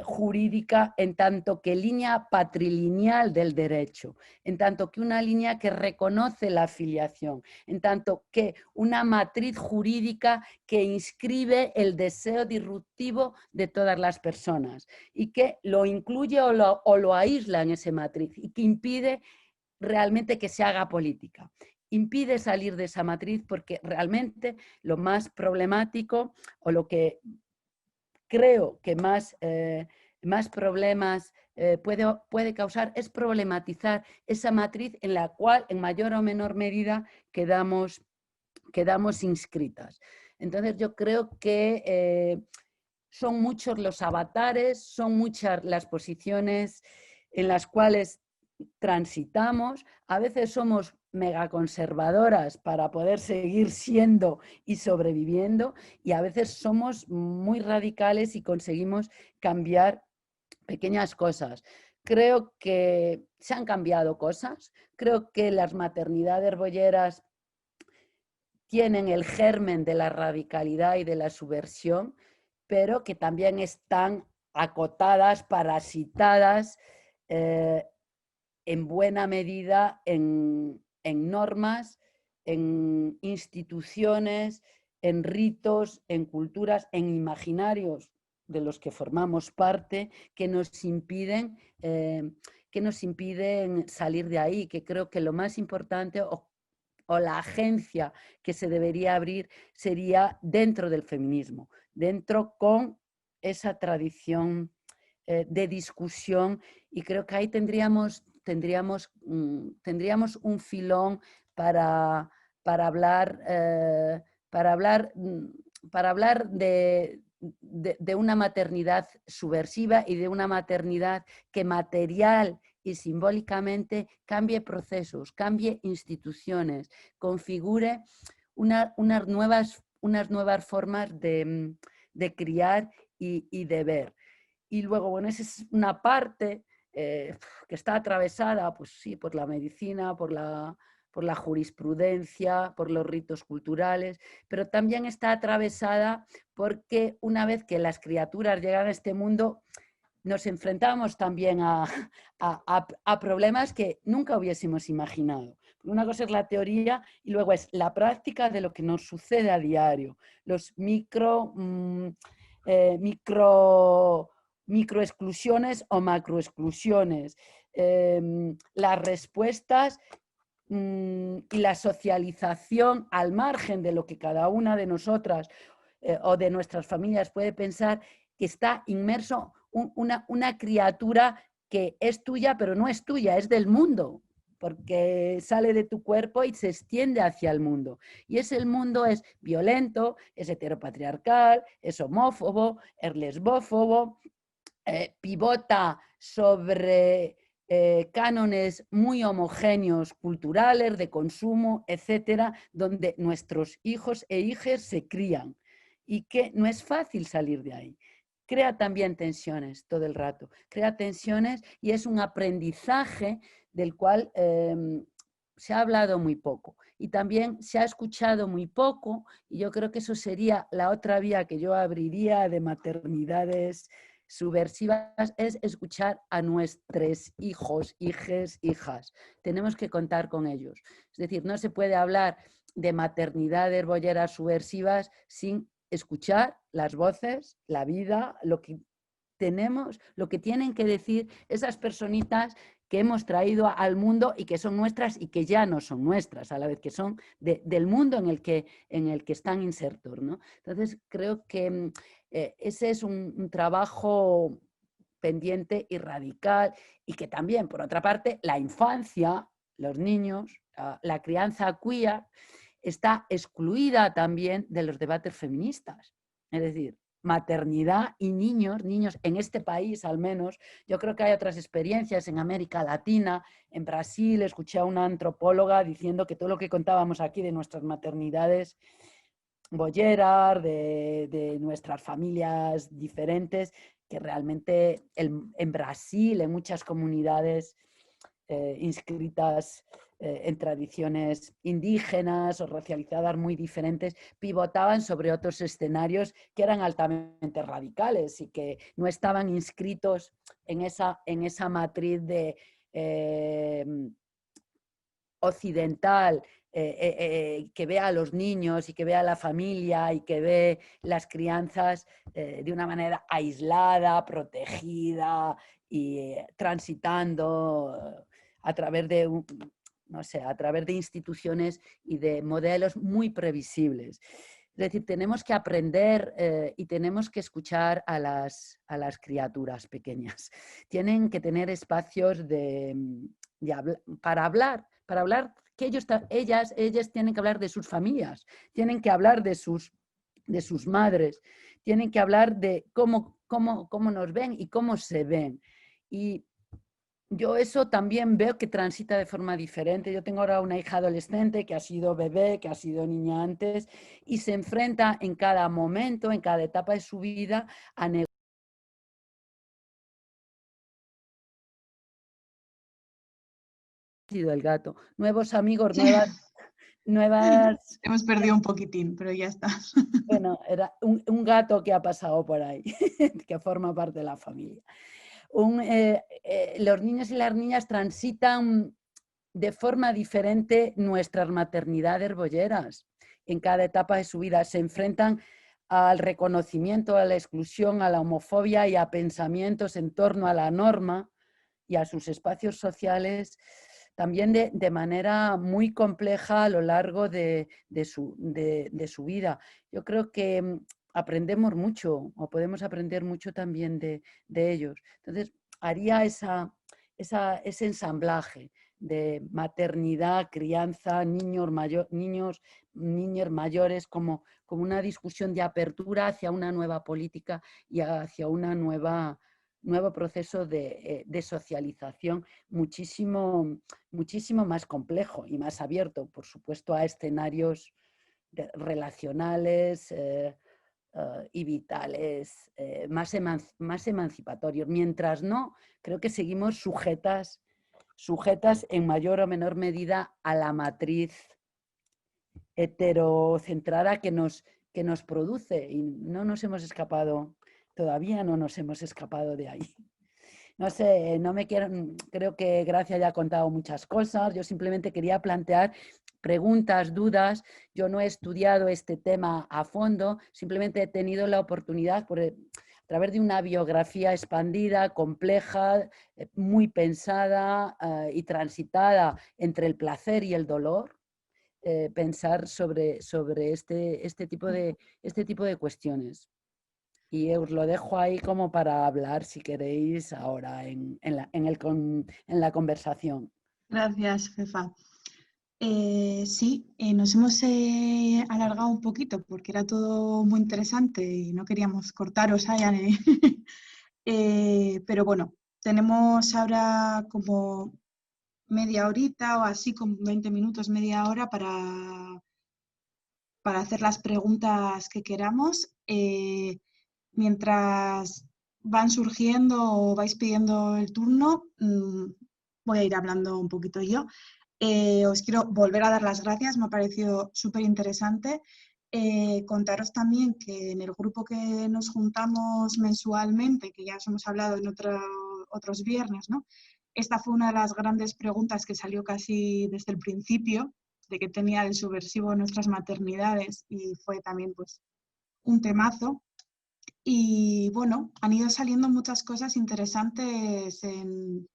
Speaker 3: jurídica en tanto que línea patrilineal del derecho, en tanto que una línea que reconoce la filiación, en tanto que una matriz jurídica que inscribe el deseo disruptivo de todas las personas y que lo incluye o lo aísla en esa matriz y que impide realmente que se haga política. Impide salir de esa matriz porque realmente lo más problemático o lo que creo que más problemas puede causar es problematizar esa matriz en la cual en mayor o menor medida quedamos inscritas. Entonces yo creo que son muchos los avatares, son muchas las posiciones en las cuales transitamos, a veces somos megaconservadoras para poder seguir siendo y sobreviviendo y a veces somos muy radicales y conseguimos cambiar pequeñas cosas. Creo que se han cambiado cosas, creo que las maternidades bolleras tienen el germen de la radicalidad y de la subversión, pero que también están acotadas, parasitadas, en buena medida en normas, en instituciones, en ritos, en culturas, en imaginarios que formamos parte que nos impiden salir de ahí, que creo que lo más importante o la agencia que se debería abrir sería dentro del feminismo, dentro con esa tradición de discusión, y creo que ahí tendríamos un filón para hablar, para hablar de una maternidad subversiva y de una maternidad que material y simbólicamente cambie procesos, cambie instituciones, configure unas nuevas formas de criar y de ver. Y luego, bueno, esa es una parte que está atravesada, pues sí, por la medicina, por la jurisprudencia, por los ritos culturales, pero también está atravesada porque una vez que las criaturas llegan a este mundo, nos enfrentamos también a problemas que nunca hubiésemos imaginado. Una cosa es la teoría y luego es la práctica de lo que nos sucede a diario, los microexclusiones o macroexclusiones, las respuestas y la socialización al margen de lo que cada una de nosotras o de nuestras familias puede pensar, que está inmerso una criatura que es tuya, pero no es tuya, es del mundo, porque sale de tu cuerpo y se extiende hacia el mundo. Y ese mundo es violento, es heteropatriarcal, es homófobo, es lesbófobo, pivota sobre cánones muy homogéneos culturales, de consumo, etcétera, donde nuestros hijos e hijas se crían y que no es fácil salir de ahí. Crea también tensiones todo el rato, crea tensiones y es un aprendizaje del cual se ha hablado muy poco y también se ha escuchado muy poco, y yo creo que eso sería la otra vía que yo abriría de maternidades subversivas, es escuchar a nuestros hijos, hijes, hijas. Tenemos que contar con ellos. Es decir, no se puede hablar de maternidades bolleras subversivas sin escuchar las voces, la vida, lo que tenemos, lo que tienen que decir esas personitas que hemos traído al mundo y que son nuestras y que ya no son nuestras, a la vez que son del mundo en el que están insertos, ¿no? Entonces, creo que ese es un trabajo pendiente y radical, y que también, por otra parte, la infancia, los niños, la crianza queer, está excluida también de los debates feministas. Es decir, maternidad y niños en este país al menos, yo creo que hay otras experiencias en América Latina, en Brasil, escuché a una antropóloga diciendo que todo lo que contábamos aquí de nuestras maternidades bolleras, de nuestras familias diferentes, que realmente en Brasil, en muchas comunidades inscritas en tradiciones indígenas o racializadas muy diferentes, pivotaban sobre otros escenarios que eran altamente radicales y que no estaban inscritos en esa matriz de occidental, que vea a los niños y que vea a la familia y que ve las crianzas de una manera aislada, protegida y transitando a través de a través de instituciones y de modelos muy previsibles. Es decir, tenemos que aprender y tenemos que escuchar a las criaturas pequeñas. Tienen que tener espacios para hablar que ellas tienen que hablar de sus familias, tienen que hablar de sus madres, tienen que hablar de cómo nos ven y cómo se ven. Y yo eso también veo que transita de forma diferente. Yo tengo ahora una hija adolescente que ha sido bebé, que ha sido niña antes, y se enfrenta en cada momento, en cada etapa de su vida, a el gato, nuevos amigos, nuevas...
Speaker 1: Hemos perdido un poquitín, pero ya está.
Speaker 3: Bueno, era un gato que ha pasado por ahí, que forma parte de la familia. Los niños y las niñas transitan de forma diferente nuestras maternidades bolleras. En cada etapa de su vida se enfrentan al reconocimiento, a la exclusión, a la homofobia y a pensamientos en torno a la norma y a sus espacios sociales, también de manera muy compleja a lo largo de su vida. Yo creo que aprendemos mucho, o podemos aprender mucho también de ellos. Entonces, haría ese ensamblaje de maternidad, crianza, niñas mayores, como una discusión de apertura hacia una nueva política y hacia una nuevo proceso de socialización muchísimo más complejo y más abierto, por supuesto, a escenarios relacionales y vitales más emancipatorios. Mientras no, creo que seguimos sujetas en mayor o menor medida a la matriz heterocentrada que nos produce, y no nos hemos escapado, todavía no nos hemos escapado de ahí. No sé, creo que Gracia ya ha contado muchas cosas. Yo simplemente quería plantear preguntas, dudas. Yo no he estudiado este tema a fondo, simplemente he tenido la oportunidad, a través de una biografía expandida, compleja, muy pensada y transitada entre el placer y el dolor, pensar sobre este tipo de cuestiones. Y os lo dejo ahí como para hablar, si queréis, ahora en la conversación.
Speaker 1: Gracias, Fefa. Sí, nos hemos alargado un poquito porque era todo muy interesante y no queríamos cortaros, Ayane. Pero bueno, tenemos ahora como media horita o así, como 20 minutos, media hora para hacer las preguntas que queramos. Mientras van surgiendo o vais pidiendo el turno, voy a ir hablando un poquito yo. Os quiero volver a dar las gracias, me ha parecido súper interesante. Contaros también que en el grupo que nos juntamos mensualmente, que ya os hemos hablado en otros viernes, ¿no? Esta fue una de las grandes preguntas que salió casi desde el principio, de qué tenía de subversivo nuestras maternidades, y fue también pues un temazo. Y bueno, han ido saliendo muchas cosas interesantes en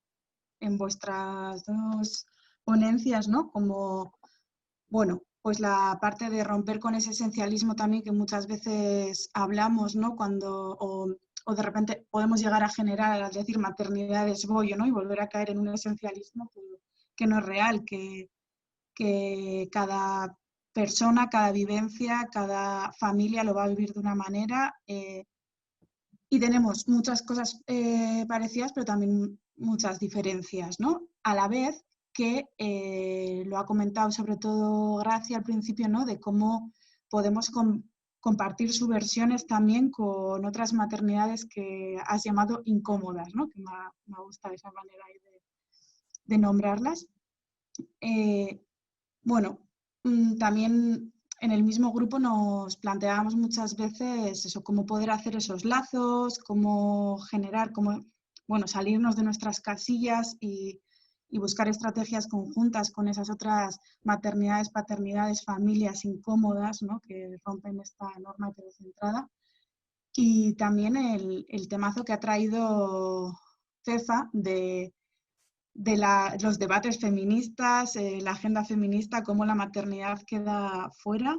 Speaker 1: vuestras dos ponencias, ¿no? Como, bueno, pues la parte de romper con ese esencialismo también que muchas veces hablamos, ¿no? O de repente podemos llegar a generar, al decir maternidad es bollo, ¿no? Y volver a caer en un esencialismo que no es real, que cada persona, cada vivencia, cada familia lo va a vivir de una manera. Y tenemos muchas cosas parecidas, pero también muchas diferencias, ¿no? A la vez que lo ha comentado sobre todo Gracia al principio, ¿no? De cómo podemos compartir subversiones también con otras maternidades que has llamado incómodas, ¿no? Que me ha gustado esa manera de nombrarlas. Bueno, también en el mismo grupo nos planteábamos muchas veces eso, cómo poder hacer esos lazos, cómo generar, bueno, salirnos de nuestras casillas y buscar estrategias conjuntas con esas otras maternidades, paternidades, familias incómodas, ¿no? Que rompen esta norma heterocentrada. Y también el temazo que ha traído Fefa de los debates feministas, la agenda feminista, cómo la maternidad queda fuera.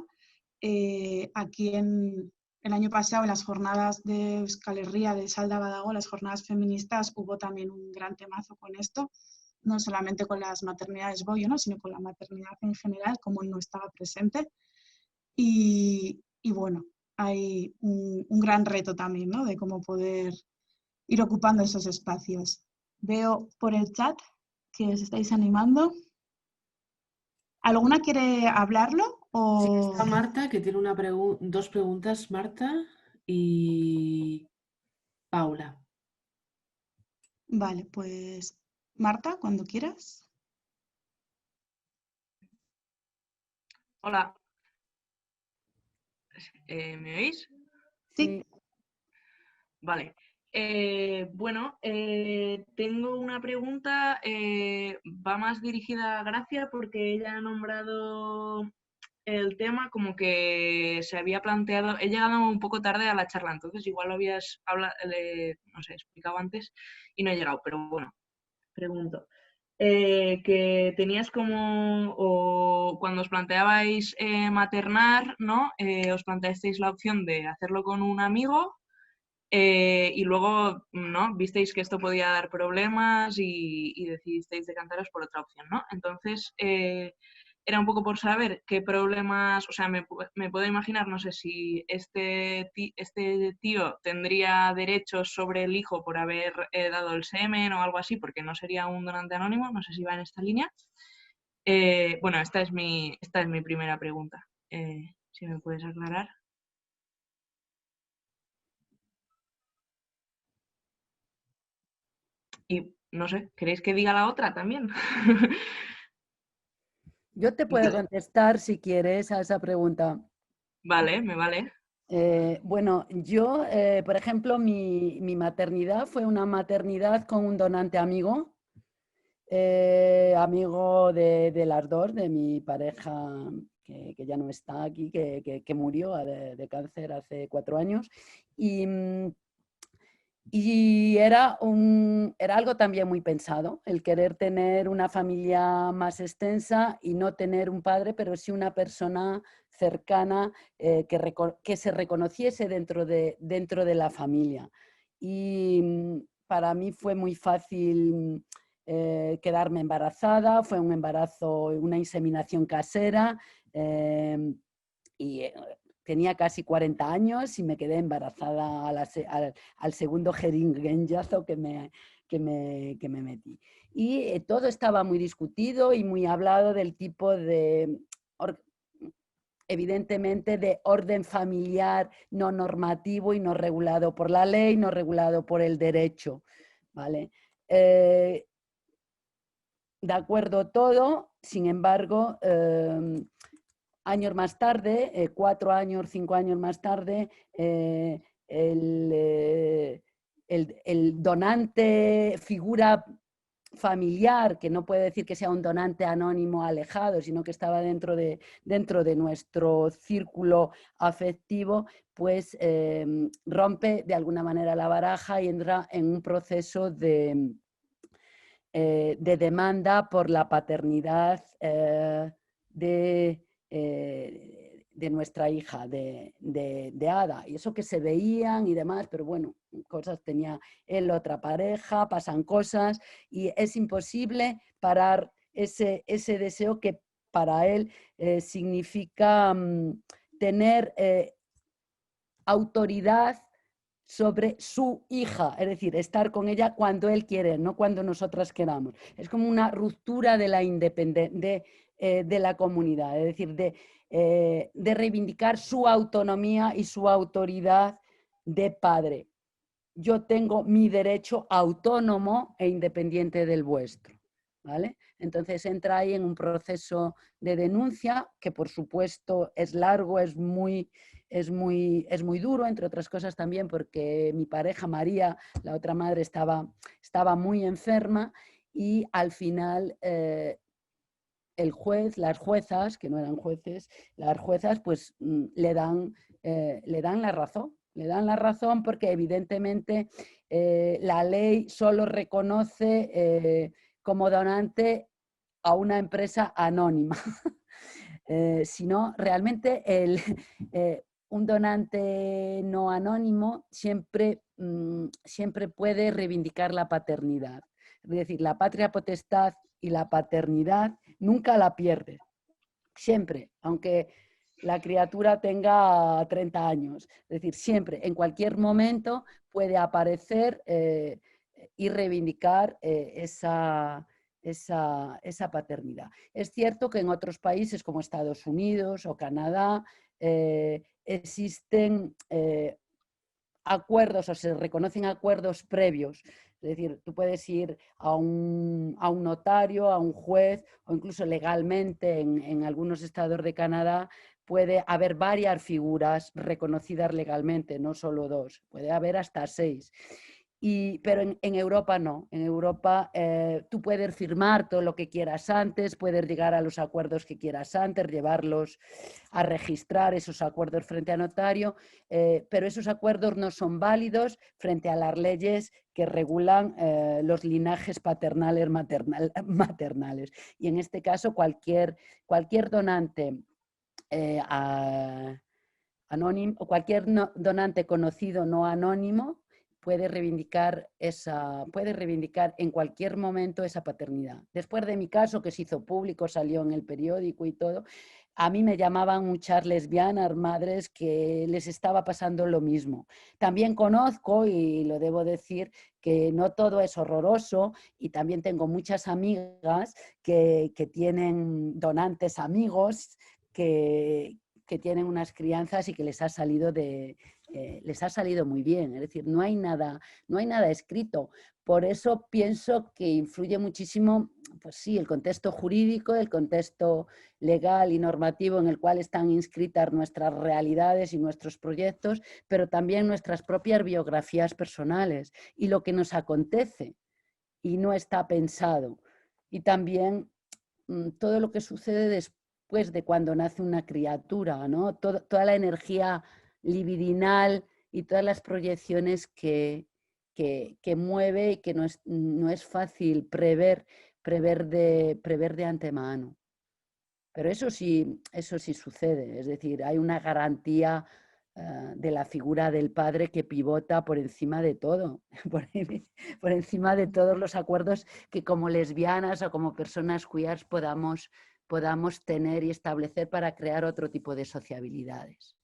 Speaker 1: Aquí el año pasado, en las jornadas de Euskal Herria de Salda Badago, las jornadas feministas, hubo también un gran temazo con esto, no solamente con las maternidades bollo, ¿no? Sino con la maternidad en general, como no estaba presente. Y bueno, hay un gran reto también, ¿no? De cómo poder ir ocupando esos espacios. Veo por el chat que os estáis animando. ¿Alguna quiere hablarlo?
Speaker 4: Sí, está Marta, que tiene dos preguntas, Marta y Paula.
Speaker 1: Vale, pues Marta, cuando quieras.
Speaker 5: Hola. ¿Me oís?
Speaker 1: Sí.
Speaker 5: Vale. Bueno, tengo una pregunta, va más dirigida a Gracia porque ella ha nombrado el tema como que se había planteado, he llegado un poco tarde a la charla, entonces igual lo habías no sé, explicado antes y no he llegado, pero bueno, pregunto. Que tenías como, o cuando os planteabais maternar, ¿no? Os planteasteis la opción de hacerlo con un amigo y luego, ¿no? Visteis que esto podía dar problemas y decidisteis decantaros por otra opción, ¿no? Entonces, era un poco por saber qué problemas, o sea, me puedo imaginar, no sé si este tío tendría derechos sobre el hijo por haber dado el semen o algo así, porque no sería un donante anónimo, no sé si va en esta línea. Bueno, esta es mi primera pregunta, si me puedes aclarar. Y no sé, ¿queréis que diga la otra también?
Speaker 3: Yo te puedo contestar si quieres a esa pregunta.
Speaker 5: Vale, me vale.
Speaker 3: Bueno, yo, por ejemplo, mi maternidad fue una maternidad con un donante amigo, amigo de las dos, de mi pareja que ya no está aquí, que murió de cáncer hace 4 años. Y era algo también muy pensado, el querer tener una familia más extensa y no tener un padre, pero sí una persona cercana que se reconociese dentro de la familia. Y para mí fue muy fácil quedarme embarazada, fue un embarazo, una inseminación casera. Y tenía casi 40 años y me quedé embarazada al segundo jeringuellazo que me metí. Y todo estaba muy discutido y muy hablado del tipo de, evidentemente, de orden familiar no normativo y no regulado por la ley, no regulado por el derecho, ¿vale? De acuerdo todo, sin embargo, años más tarde, 4 años, 5 años más tarde, el donante figura familiar, que no puede decir que sea un donante anónimo alejado, sino que estaba dentro de nuestro círculo afectivo, pues rompe de alguna manera la baraja y entra en un proceso de demanda por la paternidad de nuestra hija, de Ada. Y eso que se veían y demás, pero bueno, cosas tenía él, otra pareja, pasan cosas y es imposible parar ese deseo que para él significa tener autoridad sobre su hija, es decir, estar con ella cuando él quiere, no cuando nosotras queramos. Es como una ruptura de la independencia de la comunidad, es decir, de reivindicar su autonomía y su autoridad de padre. Yo tengo mi derecho autónomo e independiente del vuestro, ¿vale? Entonces entra ahí en un proceso de denuncia que, por supuesto, es largo, es muy duro, entre otras cosas también porque mi pareja María, la otra madre, estaba muy enferma y al final el juez, las juezas, que no eran jueces, las juezas pues le dan la razón. Le dan la razón porque evidentemente la ley solo reconoce como donante a una empresa anónima. Si no, realmente un donante no anónimo siempre puede reivindicar la paternidad. Es decir, la patria potestad y la paternidad nunca la pierde. Siempre, aunque la criatura tenga 30 años. Es decir, siempre, en cualquier momento puede aparecer y reivindicar esa paternidad. Es cierto que en otros países como Estados Unidos o Canadá existen acuerdos o se reconocen acuerdos previos. Es decir, tú puedes ir a un notario, a un juez o incluso legalmente en algunos estados de Canadá puede haber varias figuras reconocidas legalmente, no solo 2, puede haber hasta 6. Pero en Europa no. En Europa tú puedes firmar todo lo que quieras antes, puedes llegar a los acuerdos que quieras antes, llevarlos a registrar esos acuerdos frente a notario, pero esos acuerdos no son válidos frente a las leyes que regulan los linajes paternales, maternales. Y en este caso cualquier donante anónimo, o cualquier donante conocido no anónimo puede reivindicar en cualquier momento esa paternidad. Después de mi caso, que se hizo público, salió en el periódico y todo, a mí me llamaban muchas lesbianas, madres, que les estaba pasando lo mismo. También conozco, y lo debo decir, que no todo es horroroso, y también tengo muchas amigas que tienen donantes amigos que tienen unas crianzas y que les ha salido muy bien. Es decir, no hay nada escrito. Por eso pienso que influye muchísimo, pues sí, el contexto jurídico, el contexto legal y normativo en el cual están inscritas nuestras realidades y nuestros proyectos, pero también nuestras propias biografías personales y lo que nos acontece y no está pensado. Y también todo lo que sucede después de cuando nace una criatura, ¿no? Toda la energía libidinal y todas las proyecciones que mueve y que no es fácil prever de antemano. Pero eso sí sucede, es decir, hay una garantía de la figura del padre que pivota por encima de todo, por encima de todos los acuerdos que como lesbianas o como personas queers podamos tener y establecer para crear otro tipo de sociabilidades.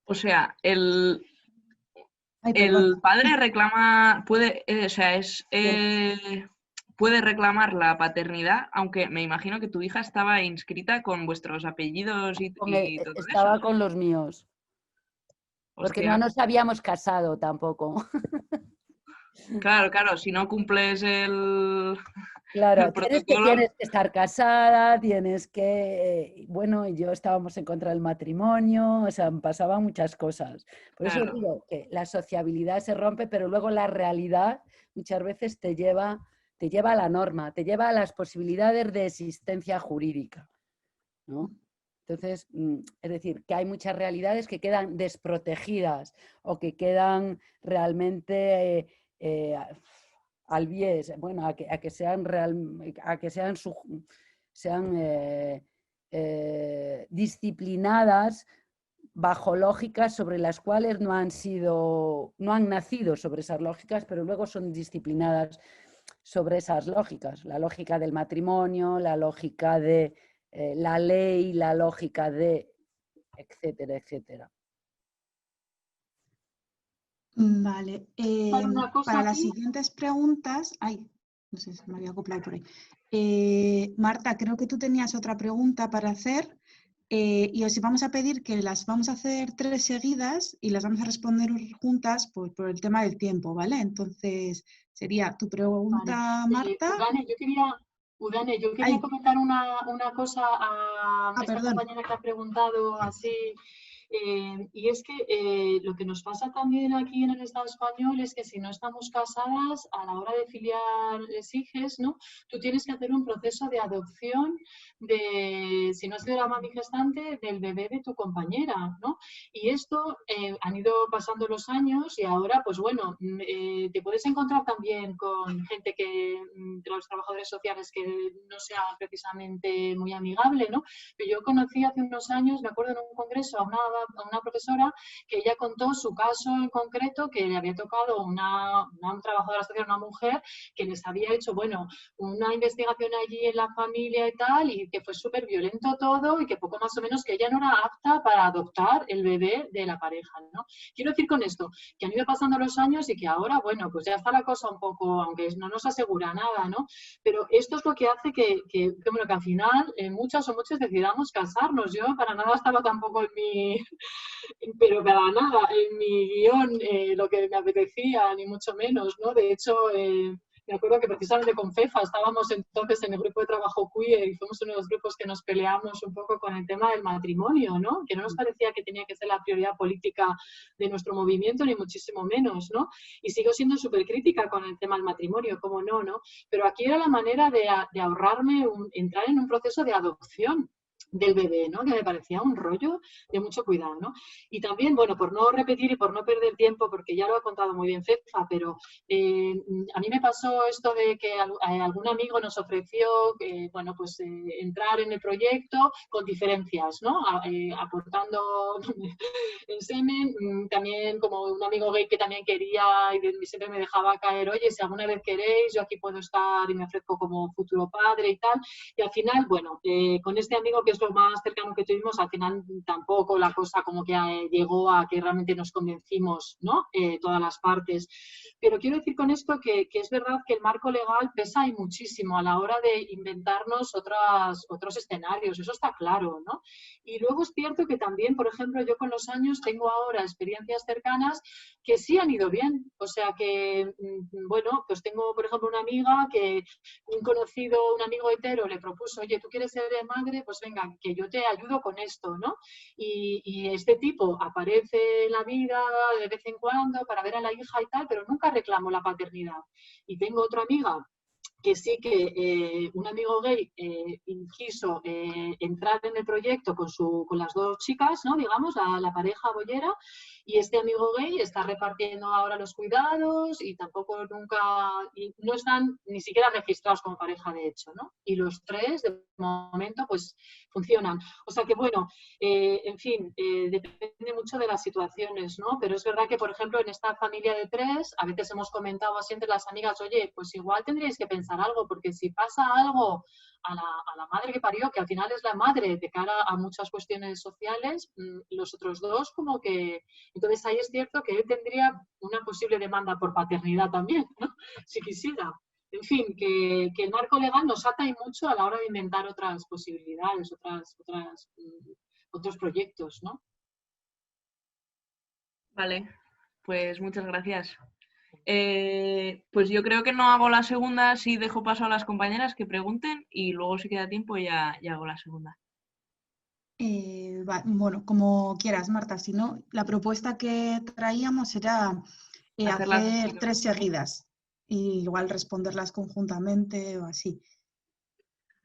Speaker 5: O sea, el padre reclama, puede reclamar la paternidad, aunque me imagino que tu hija estaba inscrita con vuestros apellidos y todo eso.
Speaker 3: Estaba con los míos. Porque no nos habíamos casado tampoco.
Speaker 5: Claro, si no cumples el...
Speaker 3: Claro, tienes que estar casada, tienes que... bueno, y yo estábamos en contra del matrimonio, o sea, pasaban muchas cosas. Por eso digo que la sociabilidad se rompe, pero luego la realidad muchas veces te lleva a la norma, te lleva a las posibilidades de existencia jurídica, ¿no? Entonces, es decir, que hay muchas realidades que quedan desprotegidas o que quedan realmente... al bies, bueno, a que sean disciplinadas bajo lógicas sobre las cuales no han nacido sobre esas lógicas, pero luego son disciplinadas sobre esas lógicas, la lógica del matrimonio, la lógica de la ley, la lógica de etcétera, etcétera.
Speaker 1: Vale, para las siguientes preguntas, no sé, se me había acoplado por ahí. Marta, creo que tú tenías otra pregunta para hacer y os vamos a pedir que las vamos a hacer 3 seguidas y las vamos a responder juntas por el tema del tiempo, ¿vale? Entonces, sería tu pregunta, vale. Marta.
Speaker 2: Udane, yo quería comentar una cosa a esta compañera que ha preguntado así. Y es que lo que nos pasa también aquí en el Estado español es que si no estamos casadas, a la hora de filiar hijos, ¿no? Tú tienes que hacer un proceso de adopción si no has sido la mami gestante, del bebé de tu compañera, ¿no? Y esto han ido pasando los años y ahora, pues bueno, te puedes encontrar también con gente de los trabajadores sociales que no sea precisamente muy amigable, ¿no? Pero yo conocí hace unos años, me acuerdo en un congreso, a una profesora que ella contó su caso en concreto, que le había tocado una trabajadora social, una mujer, que les había hecho, bueno, una investigación allí en la familia y tal, y que fue súper violento todo y que poco más o menos que ella no era apta para adoptar el bebé de la pareja, ¿no? Quiero decir con esto, que han ido pasando los años y que ahora, bueno, pues ya está la cosa un poco, aunque no nos asegura nada, ¿no? Pero esto es lo que hace que al final muchas o muchos decidamos casarnos. Yo para nada estaba tampoco pero para nada en mi guión lo que me apetecía, ni mucho menos, ¿no? De hecho, me me acuerdo que precisamente con Fefa estábamos entonces en el grupo de trabajo queer y fuimos uno de los grupos que nos peleamos un poco con el tema del matrimonio, ¿no? Que no nos parecía que tenía que ser la prioridad política de nuestro movimiento, ni muchísimo menos, ¿no? Y sigo siendo súper crítica con el tema del matrimonio, cómo no, ¿no? Pero aquí era la manera de ahorrarme entrar en un proceso de adopción del bebé, ¿no? Que me parecía un rollo de mucho cuidado, ¿no? Y también, bueno, por no repetir y por no perder tiempo, porque ya lo ha contado muy bien Fefa, pero a mí me pasó esto de que algún amigo nos ofreció, bueno, pues entrar en el proyecto con diferencias, ¿no? Aportando el semen, también como un amigo gay que también quería y siempre me dejaba caer, oye, si alguna vez queréis, yo aquí puedo estar y me ofrezco como futuro padre y tal. Y al final, bueno, con este amigo que es lo más cercano que tuvimos, al final tampoco la cosa como que llegó a que realmente nos convencimos, ¿no? Todas las partes. Pero quiero decir con esto que es verdad que el marco legal pesa y muchísimo a la hora de inventarnos otros escenarios, eso está claro, ¿no? Y luego es cierto que también, por ejemplo, yo con los años tengo ahora experiencias cercanas que sí han ido bien. O sea que, bueno, pues tengo, por ejemplo, una amiga que un amigo hetero le propuso, oye, ¿tú quieres ser madre? Pues venga, que yo te ayudo con esto, ¿no? Y este tipo aparece en la vida de vez en cuando para ver a la hija y tal, pero nunca reclamó la paternidad. Y tengo otra amiga que sí que un amigo gay quiso entrar en el proyecto con las dos chicas, ¿no? Digamos, la pareja boyera, y este amigo gay está repartiendo ahora los cuidados y tampoco nunca, y no están ni siquiera registrados como pareja de hecho, ¿no? Y los tres, de momento, pues funcionan. O sea que, bueno, en fin, depende mucho de las situaciones, ¿no? Pero es verdad que, por ejemplo, en esta familia de tres, a veces hemos comentado así entre las amigas, oye, pues igual tendríais que pensar algo, porque si pasa algo a la madre que parió, que al final es la madre de cara a muchas cuestiones sociales, los otros dos como que... Entonces ahí es cierto que él tendría una posible demanda por paternidad también, ¿no? Si quisiera. En fin, que el marco legal nos ata y mucho a la hora de inventar otras posibilidades, otros proyectos, ¿no?
Speaker 5: Vale, pues muchas gracias. Pues yo creo que no hago la segunda, sí dejo paso a las compañeras que pregunten y luego si queda tiempo ya hago la segunda.
Speaker 1: Bueno, como quieras, Marta. Si no, la propuesta que traíamos era hacer 3 seguidas y igual responderlas conjuntamente o así.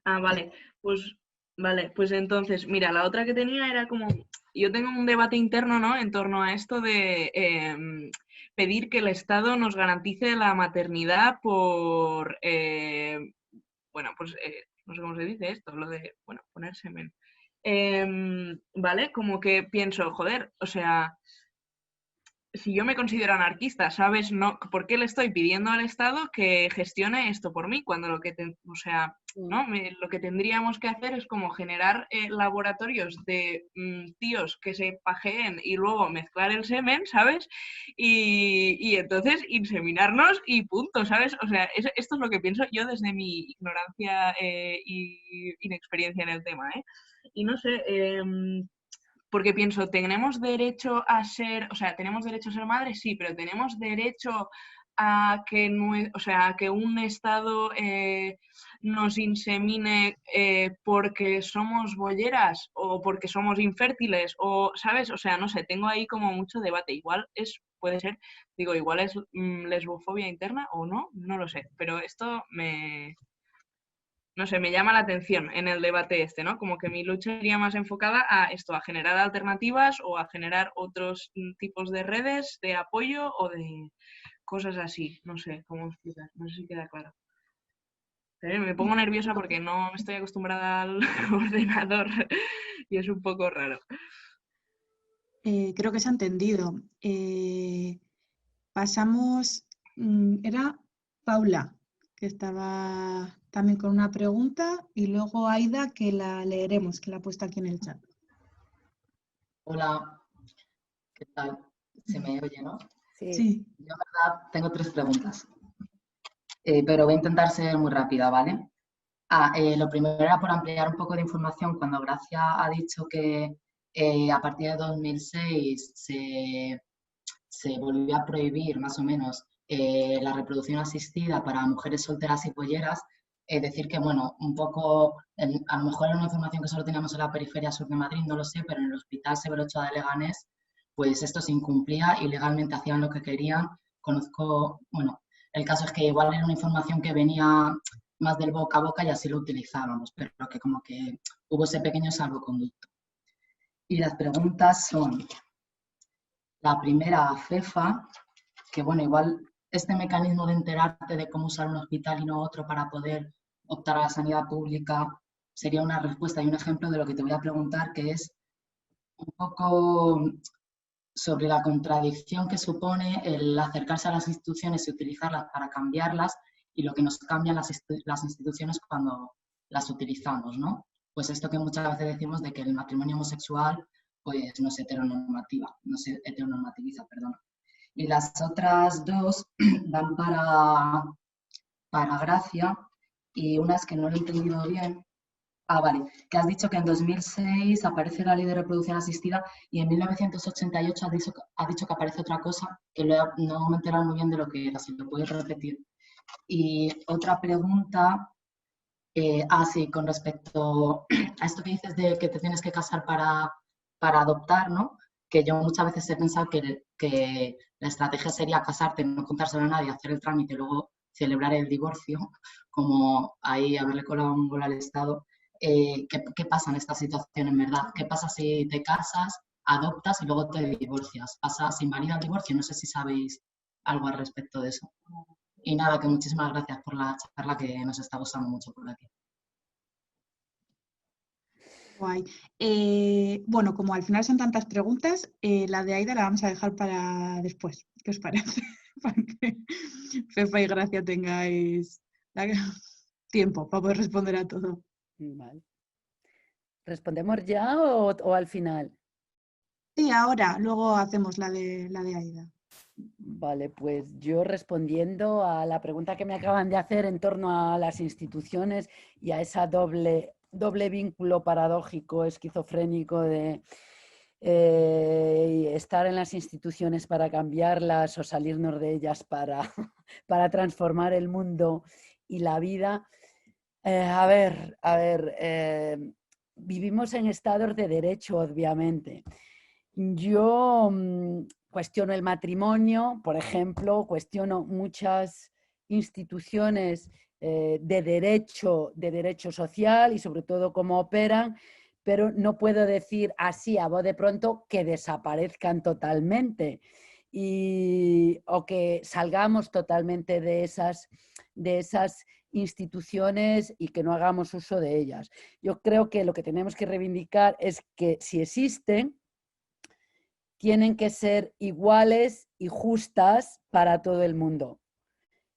Speaker 5: Ah, vale. Pues entonces, mira, la otra que tenía era como, yo tengo un debate interno, ¿no? En torno a esto de pedir que el Estado nos garantice la maternidad por, bueno, pues no sé cómo se dice esto, lo de, bueno, poner semen. ¿Vale? Como que pienso, joder, o sea, si yo me considero anarquista, ¿sabes? No, ¿por qué le estoy pidiendo al Estado que gestione esto por mí? Cuando lo que, o sea, ¿no? Lo que tendríamos que hacer es como generar laboratorios de tíos que se pajeen y luego mezclar el semen, ¿sabes? Y entonces inseminarnos y punto, ¿sabes? O sea, esto es lo que pienso yo desde mi ignorancia y inexperiencia en el tema, ¿eh? Y no sé... porque pienso, ¿tenemos derecho a ser, o sea, tenemos derecho a ser madres? Sí, pero ¿tenemos derecho a que, o sea, a que un Estado nos insemine porque somos bolleras o porque somos infértiles? O, ¿sabes? O sea, no sé, tengo ahí como mucho debate. Igual puede ser, digo, igual es lesbofobia interna o no, no lo sé. Pero esto no sé, me llama la atención en el debate este, ¿no? Como que mi lucha iría más enfocada a esto, a generar alternativas o a generar otros tipos de redes de apoyo o de cosas así. No sé cómo explicar, no sé si queda claro. Me pongo nerviosa porque no estoy acostumbrada al ordenador y es un poco raro.
Speaker 1: Creo que se ha entendido. Pasamos, era Paula, que estaba también con una pregunta, y luego Aida, que la leeremos, que la ha puesto aquí en el chat.
Speaker 6: Hola, ¿qué tal? ¿Se me oye, no?
Speaker 1: Sí.
Speaker 6: Yo, en verdad, tengo 3 preguntas, pero voy a intentar ser muy rápida, ¿vale? Lo primero era por ampliar un poco de información. Cuando Gracia ha dicho que a partir de 2006 se volvió a prohibir, más o menos, la reproducción asistida para mujeres solteras y polleras, decir que, bueno, un poco, a lo mejor era una información que solo teníamos en la periferia sur de Madrid, no lo sé, pero en el Hospital Severo Ochoa de Leganés, pues esto se incumplía y legalmente hacían lo que querían. Conozco, bueno, el caso es que igual era una información que venía más del boca a boca y así lo utilizábamos, pero que como que hubo ese pequeño salvoconducto. Y las preguntas son, la primera a FEFA, que bueno, igual este mecanismo de enterarte de cómo usar un hospital y no otro para poder optar a la sanidad pública sería una respuesta y un ejemplo de lo que te voy a preguntar, que es un poco sobre la contradicción que supone el acercarse a las instituciones y utilizarlas para cambiarlas y lo que nos cambian las instituciones cuando las utilizamos, ¿no? Pues esto que muchas veces decimos de que el matrimonio homosexual pues no se heteronormativiza, perdón. Y las otras dos van para Gracia, y una es que no lo he entendido bien. Ah, vale, que has dicho que en 2006 aparece la ley de reproducción asistida y en 1988 has dicho que aparece otra cosa, que no me he enterado muy bien de lo que era, si lo puedes repetir. Y otra pregunta, sí, con respecto a esto que dices de que te tienes que casar para adoptar, ¿no? Que yo muchas veces he pensado que la estrategia sería casarte, no contárselo a nadie, hacer el trámite y luego celebrar el divorcio, como ahí haberle colado un gol al Estado. ¿Qué pasa en esta situación en verdad? ¿Qué pasa si te casas, adoptas y luego te divorcias? ¿Se invalida el divorcio? No sé si sabéis algo al respecto de eso. Y nada, que muchísimas gracias por la charla, que nos está gustando mucho por aquí.
Speaker 1: Guay. Bueno, como al final son tantas preguntas, la de Aida la vamos a dejar para después. ¿Qué os parece? Para que Fefa y Gracia tengáis tiempo para poder responder a todo.
Speaker 3: Vale. ¿Respondemos ya o al final?
Speaker 1: Sí, ahora, luego hacemos la de Aida.
Speaker 3: Vale, pues yo respondiendo a la pregunta que me acaban de hacer en torno a las instituciones y a esa doble vínculo paradójico, esquizofrénico de estar en las instituciones para cambiarlas o salirnos de ellas para transformar el mundo y la vida. Vivimos en estados de derecho, obviamente. Yo cuestiono el matrimonio, por ejemplo, cuestiono muchas instituciones de derecho social y sobre todo cómo operan, pero no puedo decir así a voz de pronto que desaparezcan totalmente o que salgamos totalmente de esas instituciones y que no hagamos uso de ellas. Yo creo que lo que tenemos que reivindicar es que si existen, tienen que ser iguales y justas para todo el mundo.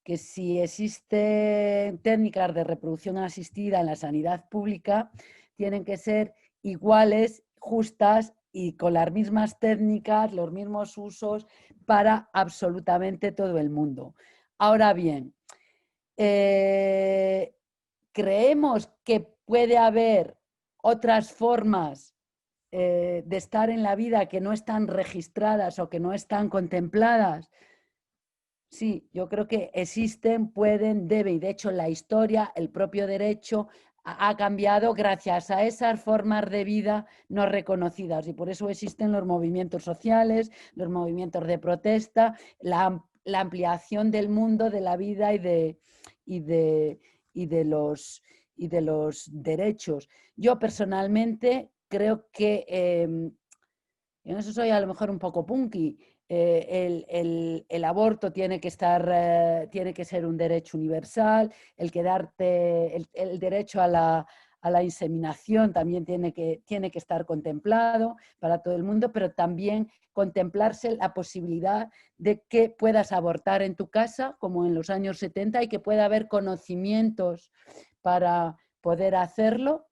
Speaker 3: Que si existen técnicas de reproducción asistida en la sanidad pública, tienen que ser iguales, justas y con las mismas técnicas, los mismos usos para absolutamente todo el mundo. Ahora bien, creemos que puede haber otras formas de estar en la vida que no están registradas o que no están contempladas. Sí, yo creo que existen, pueden, debe, y de hecho la historia, el propio derecho ha cambiado gracias a esas formas de vida no reconocidas y por eso existen los movimientos sociales, los movimientos de protesta, la ampliación del mundo, de la vida y de los derechos. Yo personalmente creo que, en eso soy a lo mejor un poco punky, el aborto tiene que ser un derecho universal, el derecho a la inseminación también tiene que estar contemplado para todo el mundo, pero también contemplarse la posibilidad de que puedas abortar en tu casa, como en los años 70, y que pueda haber conocimientos para poder hacerlo,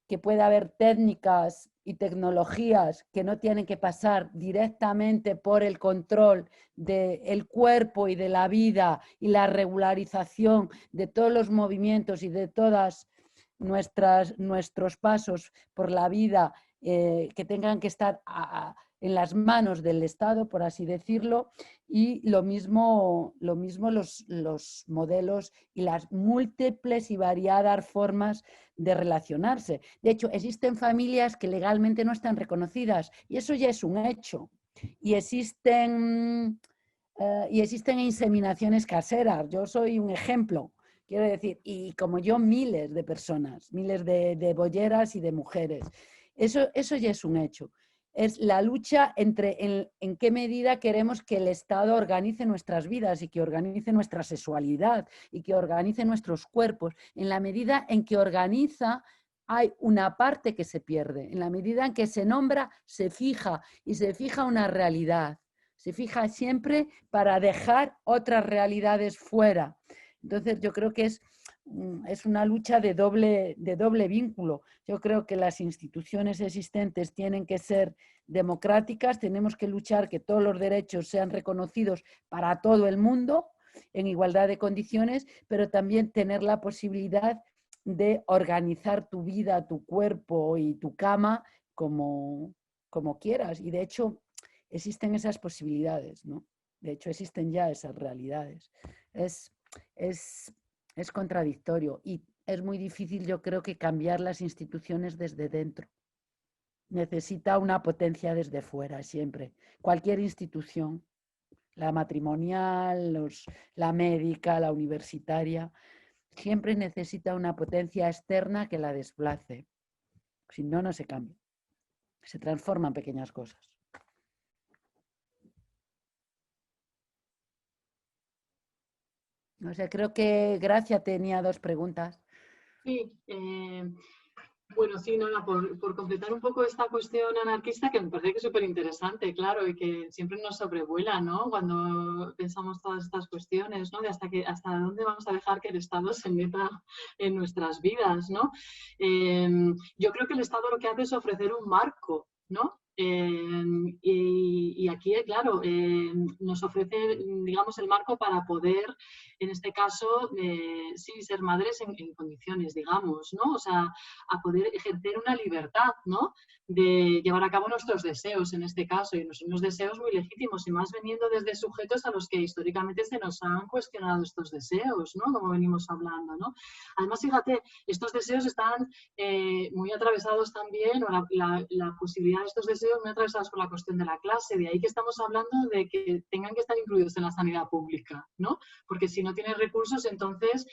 Speaker 3: que pueda haber técnicas y tecnologías que no tienen que pasar directamente por el control del cuerpo y de la vida y la regularización de todos los movimientos y de todas nuestros pasos por la vida, que tengan que estar en las manos del Estado, por así decirlo, y lo mismo los modelos y las múltiples y variadas formas de relacionarse. De hecho, existen familias que legalmente no están reconocidas y eso ya es un hecho. Y existen inseminaciones caseras. Yo soy un ejemplo, quiero decir, y como yo miles de personas, miles de bolleras y de mujeres. Eso ya es un hecho. Es la lucha entre en qué medida queremos que el Estado organice nuestras vidas y que organice nuestra sexualidad y que organice nuestros cuerpos. En la medida en que organiza, hay una parte que se pierde. En la medida en que se nombra, se fija y se fija una realidad. Se fija siempre para dejar otras realidades fuera. Entonces yo creo que es una lucha de doble vínculo. Yo creo que las instituciones existentes tienen que ser democráticas, tenemos que luchar que todos los derechos sean reconocidos para todo el mundo en igualdad de condiciones, pero también tener la posibilidad de organizar tu vida, tu cuerpo y tu cama como quieras. Y de hecho existen esas posibilidades, ¿no? De hecho existen ya esas realidades. Es contradictorio y es muy difícil, yo creo, que cambiar las instituciones desde dentro. Necesita una potencia desde fuera siempre. Cualquier institución, la matrimonial, la médica, la universitaria, siempre necesita una potencia externa que la desplace. Si no, no se cambia. Se transforman pequeñas cosas. No sé, creo que Gracia tenía 2 preguntas.
Speaker 2: Sí, bueno, sí, Nora, por completar un poco esta cuestión anarquista, que me parece que es súper interesante, claro, y que siempre nos sobrevuela, ¿no? Cuando pensamos todas estas cuestiones, ¿no? De hasta dónde vamos a dejar que el Estado se meta en nuestras vidas, ¿no? Yo creo que el Estado lo que hace es ofrecer un marco, ¿no? Y aquí, claro, nos ofrece, digamos, el marco para poder, en este caso, sí, ser madres en condiciones, digamos, ¿no? O sea, a poder ejercer una libertad, ¿no? De llevar a cabo nuestros deseos, en este caso, y unos deseos muy legítimos, y más veniendo desde sujetos a los que históricamente se nos han cuestionado estos deseos, ¿no? Como venimos hablando, ¿no? Además, fíjate, estos deseos están muy atravesados también, o la posibilidad de estos deseos muy atravesados por la cuestión de la clase, de ahí que estamos hablando de que tengan que estar incluidos en la sanidad pública, ¿no? Porque si no tienes recursos, entonces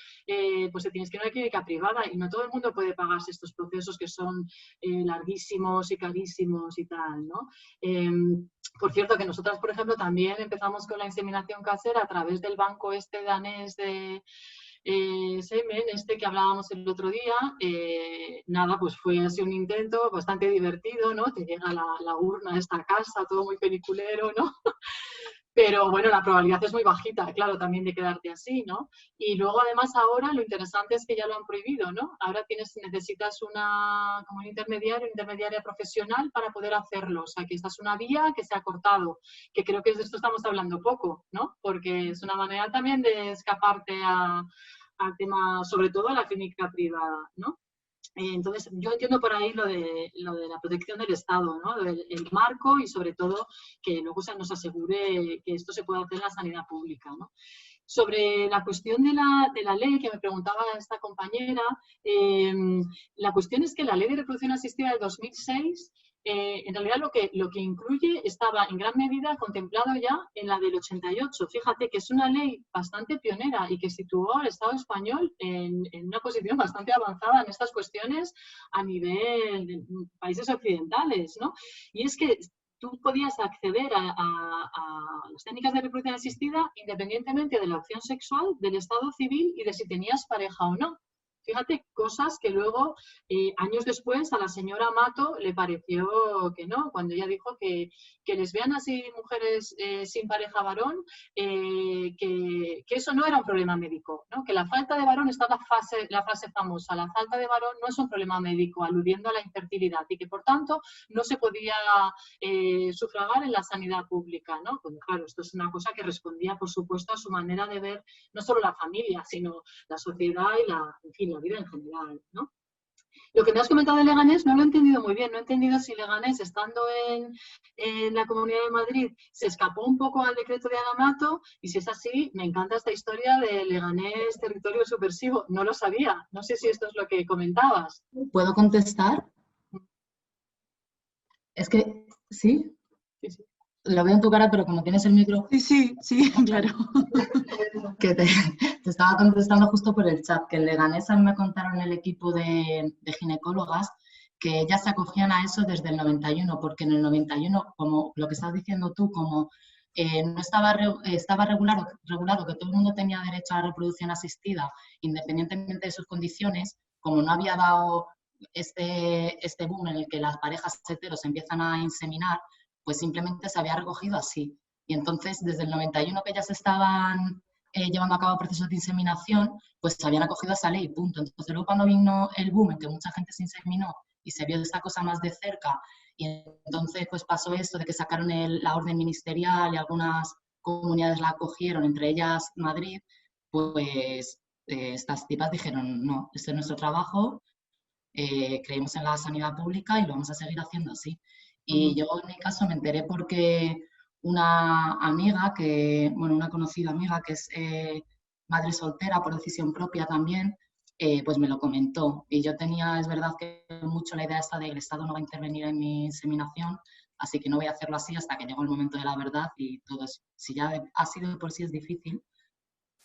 Speaker 2: pues te tienes que ir a una clínica privada y no todo el mundo puede pagarse estos procesos que son larguísimos y carísimos y tal, ¿no? Por cierto, que nosotras, por ejemplo, también empezamos con la inseminación casera a través del banco danés de semen, que hablábamos el otro día. Nada, pues fue así un intento bastante divertido, ¿no? Te llega la urna a esta casa, todo muy peliculero, ¿no? Pero bueno, la probabilidad es muy bajita, claro, también de quedarte así, ¿no? Y luego además ahora lo interesante es que ya lo han prohibido, ¿no? Ahora necesitas como un intermediaria profesional para poder hacerlo. O sea, que esta es una vía que se ha cortado, que creo que de esto estamos hablando poco, ¿no? Porque es una manera también de escaparte al tema, sobre todo a la clínica privada, ¿no? Entonces, yo entiendo por ahí lo de la protección del Estado, ¿no? El marco y sobre todo que luego se nos asegure que esto se pueda hacer en la sanidad pública, ¿no? Sobre la cuestión de la ley que me preguntaba esta compañera, la cuestión es que la ley de reproducción asistida del 2006 en realidad lo que incluye estaba en gran medida contemplado ya en la del 88. Fíjate que es una ley bastante pionera y que situó al Estado español en una posición bastante avanzada en estas cuestiones a nivel de países occidentales, ¿no? Y es que tú podías acceder a las técnicas de reproducción asistida independientemente de la opción sexual, del estado civil y de si tenías pareja o no. Fíjate, cosas que luego, años después, a la señora Mato le pareció que no, cuando ella dijo que lesbianas así mujeres sin pareja varón, que eso no era un problema médico, ¿no? Que la falta de varón está la frase famosa, la falta de varón no es un problema médico, aludiendo a la infertilidad y que, por tanto, no se podía sufragar en la sanidad pública, ¿no? Pues, claro, esto es una cosa que respondía, por supuesto, a su manera de ver no solo la familia, sino la sociedad y en fin, la vida en general, ¿no? Lo que me has comentado de Leganés no lo he entendido muy bien. No he entendido si Leganés, estando en la Comunidad de Madrid, se escapó un poco al decreto de Agamato, y si es así, me encanta esta historia de Leganés, territorio subversivo. No lo sabía. No sé si esto es lo que comentabas.
Speaker 6: ¿Puedo contestar? Es que, ¿sí?
Speaker 2: Sí, sí.
Speaker 6: Lo veo en tu cara, pero como tienes el micro...
Speaker 1: Sí, claro.
Speaker 6: Que te estaba contestando justo por el chat, que en Leganés a mí me contaron el equipo de ginecólogas que ellas se acogían a eso desde el 91, porque en el 91, como lo que estás diciendo tú, como no estaba regulado que todo el mundo tenía derecho a la reproducción asistida, independientemente de sus condiciones, como no había dado este boom en el que las parejas heteros empiezan a inseminar, pues simplemente se había recogido así. Y entonces, desde el 91 que ellas estaban llevando a cabo procesos de inseminación, pues se habían acogido a esa ley, punto. Entonces, luego cuando vino el boom en que mucha gente se inseminó y se vio esta cosa más de cerca, y entonces pues pasó esto de que sacaron la orden ministerial y algunas comunidades la acogieron, entre ellas Madrid, pues estas tipas dijeron, no, este es nuestro trabajo, creemos en la sanidad pública y lo vamos a seguir haciendo así. Y yo en mi caso me enteré porque una amiga, una conocida amiga que es madre soltera por decisión propia también, pues me lo comentó. Y yo tenía, es verdad que mucho la idea esta de que el Estado no va a intervenir en mi inseminación, así que no voy a hacerlo así hasta que llegue el momento de la verdad y todo eso. Si ya ha sido de por sí es difícil,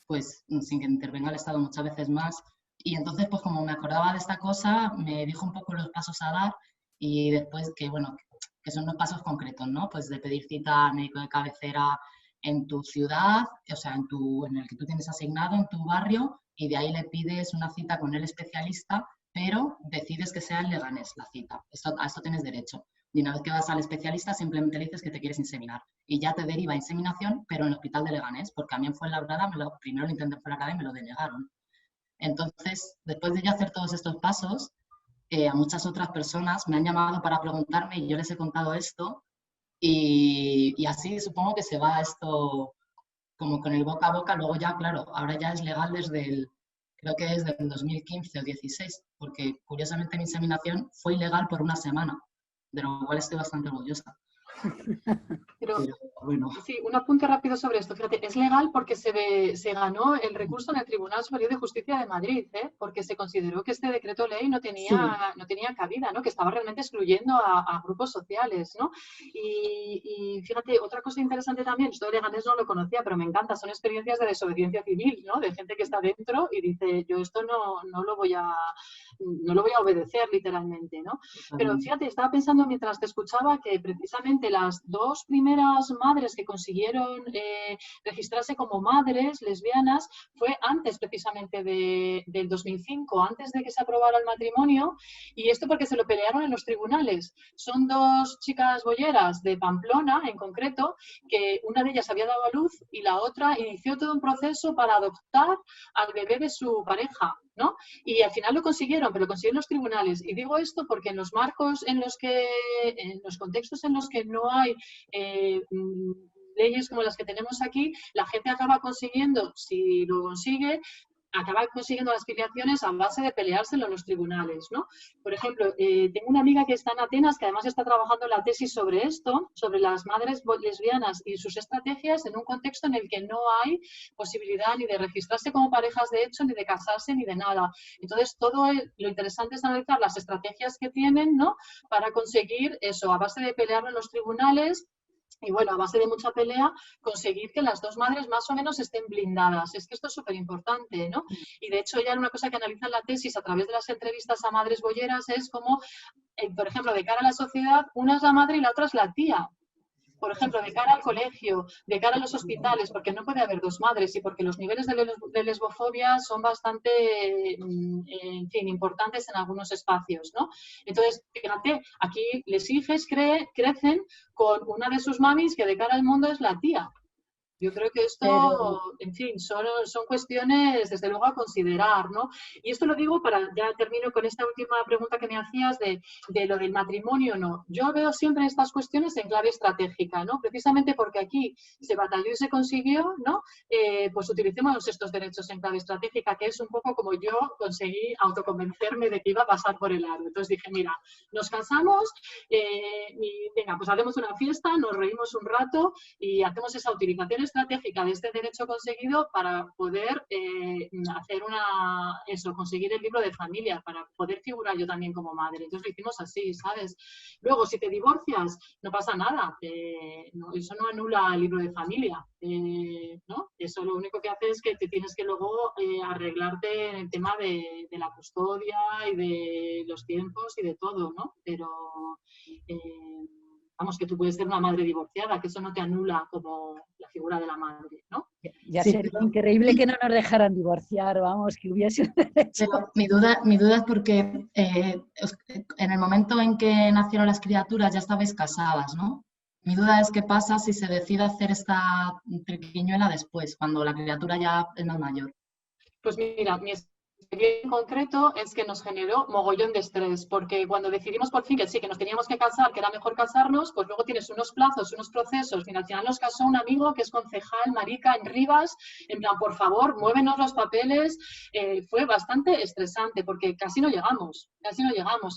Speaker 6: pues sin que intervenga el Estado muchas veces más. Y entonces, pues como me acordaba de esta cosa, me dijo un poco los pasos a dar y después que, bueno, que son unos pasos concretos, ¿no? Pues de pedir cita al médico de cabecera en tu ciudad, o sea, en el que tú tienes asignado, en tu barrio, y de ahí le pides una cita con el especialista, pero decides que sea en Leganés la cita. A esto tienes derecho. Y una vez que vas al especialista, simplemente le dices que te quieres inseminar. Y ya te deriva a inseminación, pero en el hospital de Leganés, porque a mí en Fuenlabrada, primero lo intenté en Fuenlabrada y me lo denegaron. Entonces, después de ya hacer todos estos pasos, a muchas otras personas me han llamado para preguntarme y yo les he contado esto. Y así supongo que se va esto como con el boca a boca. Luego ya, claro, ahora ya es legal creo que desde el 2015 o 16, porque curiosamente mi inseminación fue ilegal por una semana, de lo cual estoy bastante orgullosa.
Speaker 2: Pero
Speaker 6: bueno.
Speaker 2: Sí, un apunte rápido sobre esto. Fíjate, es legal porque se ganó el recurso en el Tribunal Superior de Justicia de Madrid, porque se consideró que este decreto ley no tenía cabida, ¿no? Que estaba realmente excluyendo a grupos sociales, ¿no? Y fíjate, otra cosa interesante también, esto de Leganés no lo conocía, pero me encanta, son experiencias de desobediencia civil, ¿no? De gente que está dentro y dice, yo esto no lo voy a obedecer literalmente, ¿no? Pero fíjate, estaba pensando mientras te escuchaba que precisamente las dos primeras madres que consiguieron registrarse como madres lesbianas fue antes precisamente del 2005, antes de que se aprobara el matrimonio, y esto porque se lo pelearon en los tribunales. Son dos chicas bolleras de Pamplona, en concreto, que una de ellas había dado a luz y la otra inició todo un proceso para adoptar al bebé de su pareja, ¿no? Y al final lo consiguieron, pero lo consiguieron los tribunales. Y digo esto porque en los marcos en los contextos en los que no hay leyes como las que tenemos aquí, la gente acaba consiguiendo, si lo consigue, acaba consiguiendo las filiaciones a base de peleárselo en los tribunales, ¿no? Por ejemplo, tengo una amiga que está en Atenas que además está trabajando la tesis sobre esto, sobre las madres lesbianas y sus estrategias en un contexto en el que no hay posibilidad ni de registrarse como parejas de hecho, ni de casarse, ni de nada. Entonces, lo interesante es analizar las estrategias que tienen, ¿no? Para conseguir eso, a base de pelearlo en los tribunales. Y bueno, a base de mucha pelea, conseguir que las dos madres más o menos estén blindadas. Es que esto es súper importante, ¿no? Y de hecho ya una cosa que analiza en la tesis a través de las entrevistas a madres bolleras es como, por ejemplo, de cara a la sociedad, una es la madre y la otra es la tía. Por ejemplo, de cara al colegio, de cara a los hospitales, porque no puede haber dos madres y porque los niveles de lesbofobia son bastante, en fin, importantes en algunos espacios, ¿no? Entonces, fíjate, aquí les hijos crecen con una de sus mamis que de cara al mundo es la tía. Yo creo que esto,
Speaker 3: Pero-
Speaker 2: en fin, son cuestiones, desde luego, a considerar, ¿no? Y esto lo digo para, ya termino con esta última pregunta que me hacías de lo del matrimonio, ¿no? Yo veo siempre estas cuestiones en clave estratégica, ¿no? Precisamente porque aquí se batalló y se consiguió, ¿no? Pues utilicemos estos derechos en clave estratégica, que es un poco como yo conseguí autoconvencerme de que iba a pasar por el aro. Entonces dije, mira, nos casamos, y venga, pues hacemos una fiesta, nos reímos un rato y hacemos esa utilización estratégica de este derecho conseguido para poder hacer conseguir el libro de familia, para poder figurar yo también como madre. Entonces lo hicimos así, ¿sabes? Luego, si te divorcias, no pasa nada, eso no anula el libro de familia, ¿no? Eso lo único que hace es que te tienes que luego arreglarte en el tema de la custodia y de los tiempos y de todo, ¿no? Pero vamos, que tú puedes ser una madre divorciada, que eso no te anula como la figura de la madre, ¿no?
Speaker 3: Ya
Speaker 6: Sí,
Speaker 3: sería increíble que no nos dejaran divorciar, vamos, que hubiese un derecho.
Speaker 6: pero mi duda es porque en el momento en que nacieron las criaturas ya estabais casadas, ¿no? Mi duda es qué pasa si se decide hacer esta triquiñuela después, cuando la criatura ya es más mayor.
Speaker 2: Pues mira, mi experiencia en concreto es que nos generó mogollón de estrés, porque cuando decidimos por fin que sí, que nos teníamos que casar, que era mejor casarnos, pues luego tienes unos plazos, unos procesos, y al final nos casó un amigo que es concejal, marica, en Rivas, en plan, por favor, muévenos los papeles. Fue bastante estresante, porque casi no llegamos,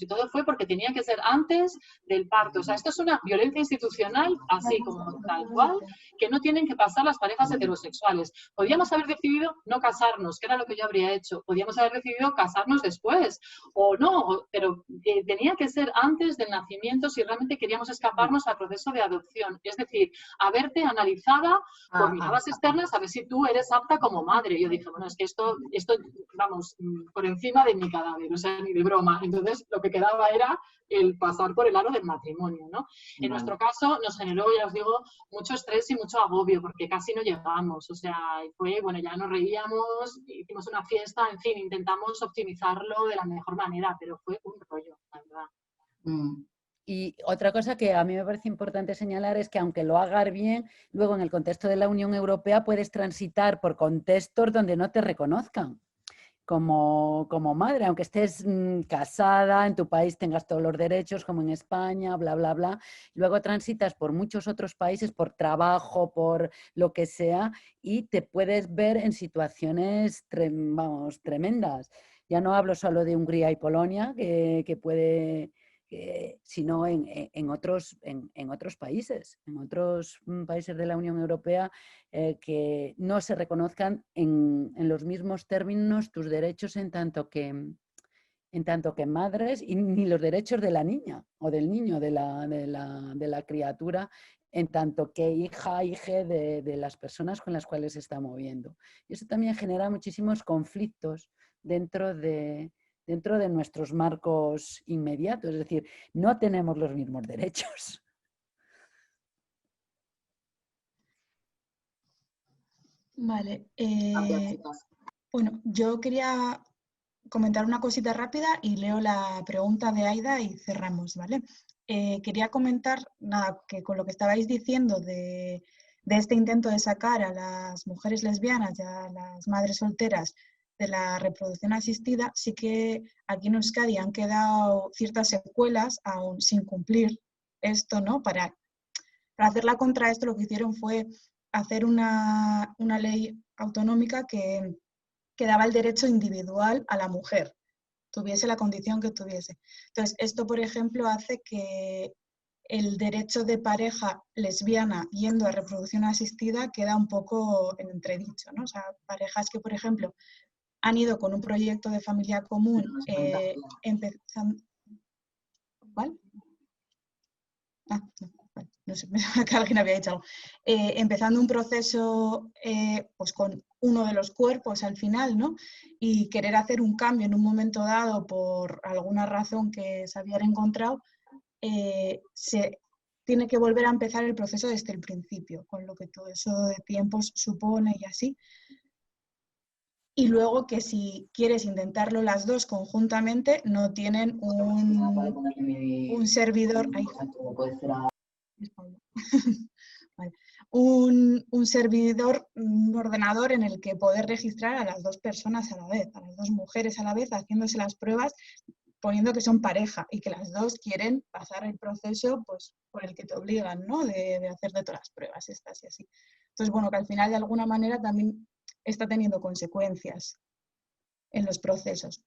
Speaker 2: y todo fue porque tenía que ser antes del parto. O sea, esto es una violencia institucional, así como tal cual, que no tienen que pasar las parejas heterosexuales. Podríamos haber decidido no casarnos, que era lo que yo habría hecho. Podríamos haber decidido casarnos después o no, pero tenía que ser antes del nacimiento si realmente queríamos escaparnos al proceso de adopción. Es decir, haberte analizada por miradas externas a ver si tú eres apta como madre. Yo dije, bueno, es que esto vamos, por encima de mi cadáver, o sea, ni de broma. Entonces, lo que quedaba era el pasar por el aro del matrimonio, ¿no? En nuestro caso nos generó, ya os digo, mucho estrés y mucho agobio, porque casi no llegamos, o sea, fue, bueno, ya nos reíamos, hicimos una fiesta, en fin, intentamos optimizarlo de la mejor manera, pero fue un rollo, la verdad.
Speaker 3: Y otra cosa que a mí me parece importante señalar es que aunque lo hagas bien, luego en el contexto de la Unión Europea puedes transitar por contextos donde no te reconozcan como madre, aunque estés casada, en tu país tengas todos los derechos, como en España, bla, bla, bla. Luego transitas por muchos otros países, por trabajo, por lo que sea, y te puedes ver en situaciones tremendas. Ya no hablo solo de Hungría y Polonia, que puede... sino en otros países, en otros países de la Unión Europea, que no se reconozcan en los mismos términos tus derechos en tanto que madres, y ni los derechos de la niña o del niño, de la criatura, en tanto que hija de las personas con las cuales se está moviendo. Y eso también genera muchísimos conflictos dentro de nuestros marcos inmediatos, es decir, no tenemos los mismos derechos.
Speaker 1: Vale. Bueno, yo quería comentar una cosita rápida y leo la pregunta de Aida y cerramos, ¿vale? Quería comentar, nada, que con lo que estabais diciendo de este intento de sacar a las mujeres lesbianas y a las madres solteras de la reproducción asistida, sí que aquí en Euskadi han quedado ciertas secuelas aún sin cumplir esto, ¿no? Para hacerla contra esto, lo que hicieron fue hacer una ley autonómica que daba el derecho individual a la mujer, tuviese la condición que tuviese. Entonces, esto, por ejemplo, hace que el derecho de pareja lesbiana yendo a reproducción asistida queda un poco en entredicho, ¿no? O sea, parejas que, por ejemplo, han ido con un proyecto de familia común empezando... ¿Cuál? Ah, no. No sé, que alguien había dicho algo. Empezando un proceso pues con uno de los cuerpos al final, ¿no? Y querer hacer un cambio en un momento dado por alguna razón que se había encontrado, se tiene que volver a empezar el proceso desde el principio, con lo que todo eso de tiempos supone y así. Y luego que si quieres intentarlo las dos conjuntamente, no tienen un servidor... Ay, vale. un servidor, un ordenador en el que poder registrar a las 2 personas a la vez, a las 2 mujeres a la vez, haciéndose las pruebas, poniendo que son pareja y que las 2 quieren pasar el proceso pues, por el que te obligan, ¿no? de hacerte todas las pruebas estas y así. Entonces, bueno, que al final de alguna manera también está teniendo consecuencias en los procesos.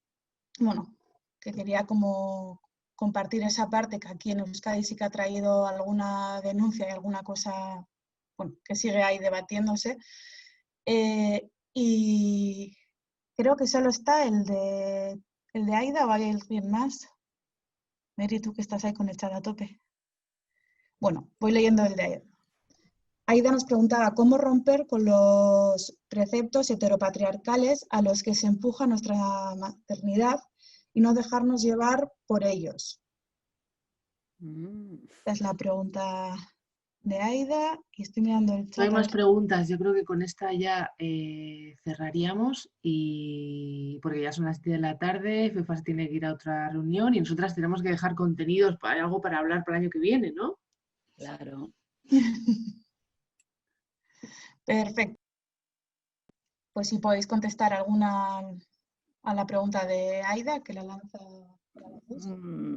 Speaker 1: Bueno, que quería como compartir esa parte, que aquí en Euskadi sí que ha traído alguna denuncia y alguna cosa, bueno, que sigue ahí debatiéndose. Y creo que solo está el de Aida, ¿o hay alguien más? Mary, tú que estás ahí con el chat a tope. Bueno, voy leyendo el de Aida. Aida nos preguntaba cómo romper con los preceptos heteropatriarcales a los que se empuja nuestra maternidad y no dejarnos llevar por ellos. Esta es la pregunta de Aida y estoy mirando el chat.
Speaker 4: No hay más preguntas, yo creo que con esta ya cerraríamos porque ya son las 7 de la tarde, Fefa se tiene que ir a otra reunión y nosotras tenemos que dejar contenidos para algo para hablar para el año que viene, ¿no?
Speaker 3: Claro.
Speaker 1: Perfecto. Pues si podéis contestar alguna a la pregunta de Aida, que la lanza.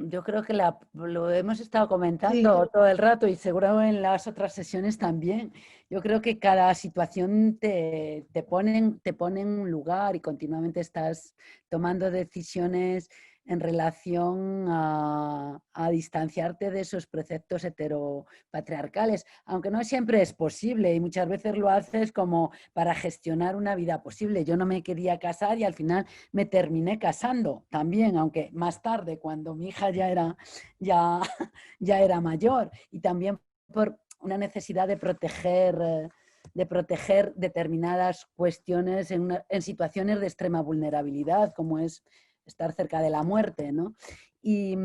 Speaker 3: Yo creo que lo hemos estado comentando todo el rato y seguro en las otras sesiones también. Yo creo que cada situación te pone en un lugar y continuamente estás tomando decisiones en relación a distanciarte de esos preceptos heteropatriarcales, aunque no siempre es posible y muchas veces lo haces como para gestionar una vida posible. Yo no me quería casar y al final me terminé casando también, aunque más tarde, cuando mi hija ya era mayor, y también por una necesidad de proteger determinadas cuestiones en situaciones de extrema vulnerabilidad, como es estar cerca de la muerte, ¿no? Y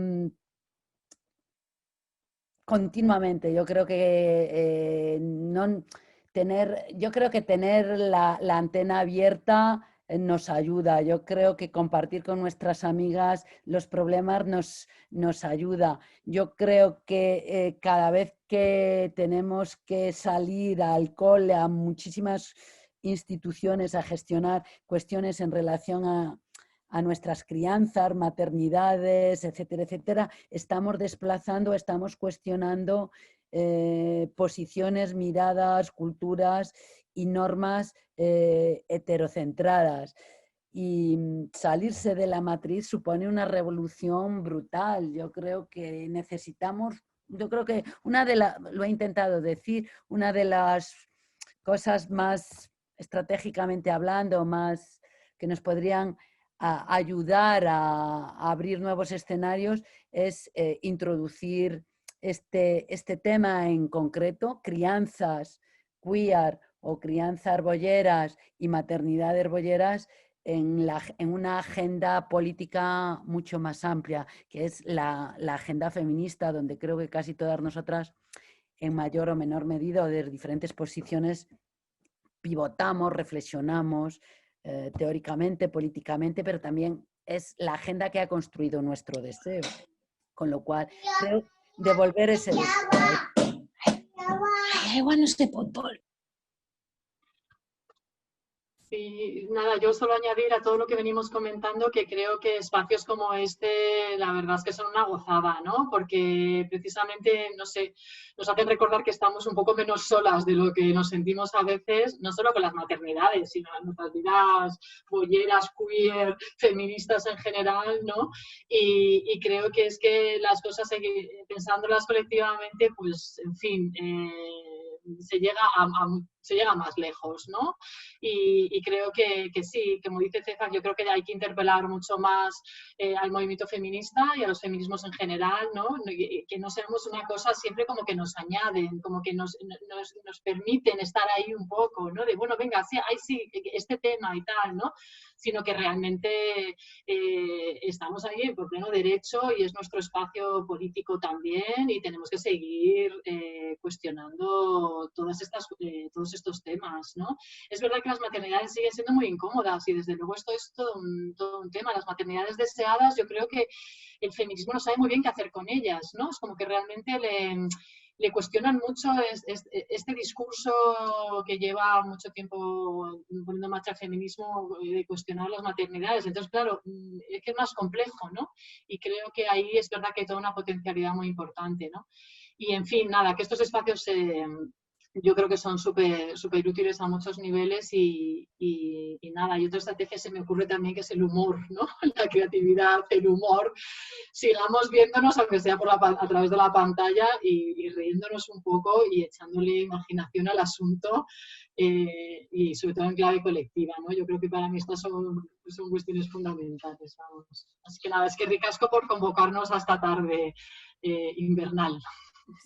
Speaker 3: continuamente, yo creo que tener la antena abierta nos ayuda. Yo creo que compartir con nuestras amigas los problemas nos ayuda. Yo creo que cada vez que tenemos que salir al cole, a muchísimas instituciones a gestionar cuestiones en relación a nuestras crianzas, maternidades, etcétera, etcétera, estamos desplazando, estamos cuestionando posiciones, miradas, culturas y normas heterocentradas. Y salirse de la matriz supone una revolución brutal. Yo creo que lo he intentado decir, una de las cosas más estratégicamente hablando, más que nos podrían ayudar a abrir nuevos escenarios es introducir este tema en concreto, crianzas queer o crianzas bolleras y maternidades bolleras en una agenda política mucho más amplia, que es la agenda feminista, donde creo que casi todas nosotras, en mayor o menor medida, o de diferentes posiciones, pivotamos, reflexionamos, teóricamente, políticamente, pero también es la agenda que ha construido nuestro deseo. Con lo cual, creo devolver ese deseo.
Speaker 7: Igual no sé fútbol.
Speaker 2: Sí, nada, yo solo añadir a todo lo que venimos comentando que creo que espacios como este, la verdad es que son una gozada, ¿no? Porque precisamente, no sé, nos hacen recordar que estamos un poco menos solas de lo que nos sentimos a veces, no solo con las maternidades, sino en nuestras vidas bolleras, queer, feministas en general, ¿no? Y creo que es que las cosas, pensándolas colectivamente, pues, en fin, se llega más lejos, ¿no? Y creo que sí, como dice César, yo creo que hay que interpelar mucho más al movimiento feminista y a los feminismos en general, ¿no? Que no seamos una cosa siempre como que nos añaden, como que nos permiten estar ahí un poco, ¿no? De, bueno, venga, sí, ahí sí, este tema y tal, ¿no? Sino que realmente estamos ahí por pleno derecho y es nuestro espacio político también y tenemos que seguir cuestionando todos estos temas, ¿no? Es verdad que las maternidades siguen siendo muy incómodas y desde luego esto es todo un tema. Las maternidades deseadas, yo creo que el feminismo no sabe muy bien qué hacer con ellas, ¿no? Es como que realmente le cuestionan mucho este discurso que lleva mucho tiempo poniendo en marcha el feminismo de cuestionar las maternidades. Entonces, claro, es que es más complejo, ¿no? Y creo que ahí es verdad que hay toda una potencialidad muy importante, ¿no? Y, en fin, nada, que estos espacios yo creo que son súper útiles a muchos niveles y nada, y otra estrategia se me ocurre también que es el humor, ¿no? La creatividad, el humor. Sigamos viéndonos, aunque sea a través de la pantalla, y riéndonos un poco y echándole imaginación al asunto, y sobre todo en clave colectiva, ¿no? Yo creo que para mí estas son cuestiones fundamentales, vamos. Así que nada, es que ricasco por convocarnos a esta tarde invernal.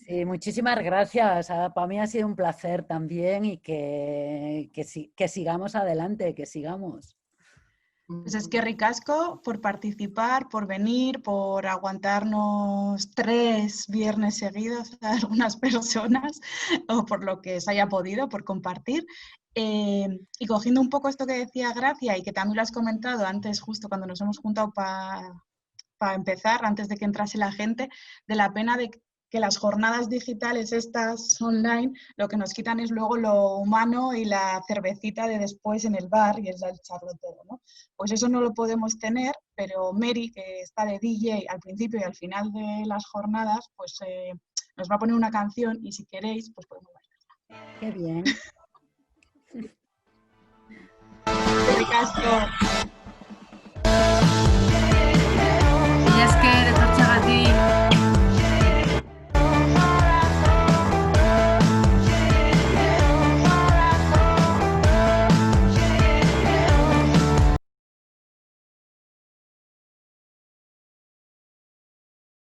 Speaker 3: Sí, muchísimas gracias. Para mí ha sido un placer también y que sigamos adelante, que sigamos.
Speaker 1: Pues es que ricasco por participar, por venir, por aguantarnos 3 viernes seguidos a algunas personas, o por lo que se haya podido, por compartir. Y cogiendo un poco esto que decía Gracia y que también lo has comentado antes, justo cuando nos hemos juntado para empezar, antes de que entrase la gente, de la pena de que las jornadas digitales estas online lo que nos quitan es luego lo humano y la cervecita de después en el bar y el charloteo, ¿no? Pues eso no lo podemos tener, pero Mary, que está de DJ al principio y al final de las jornadas, pues nos va a poner una canción y si queréis, pues podemos bailarla.
Speaker 3: Qué bien.
Speaker 1: Ricasco.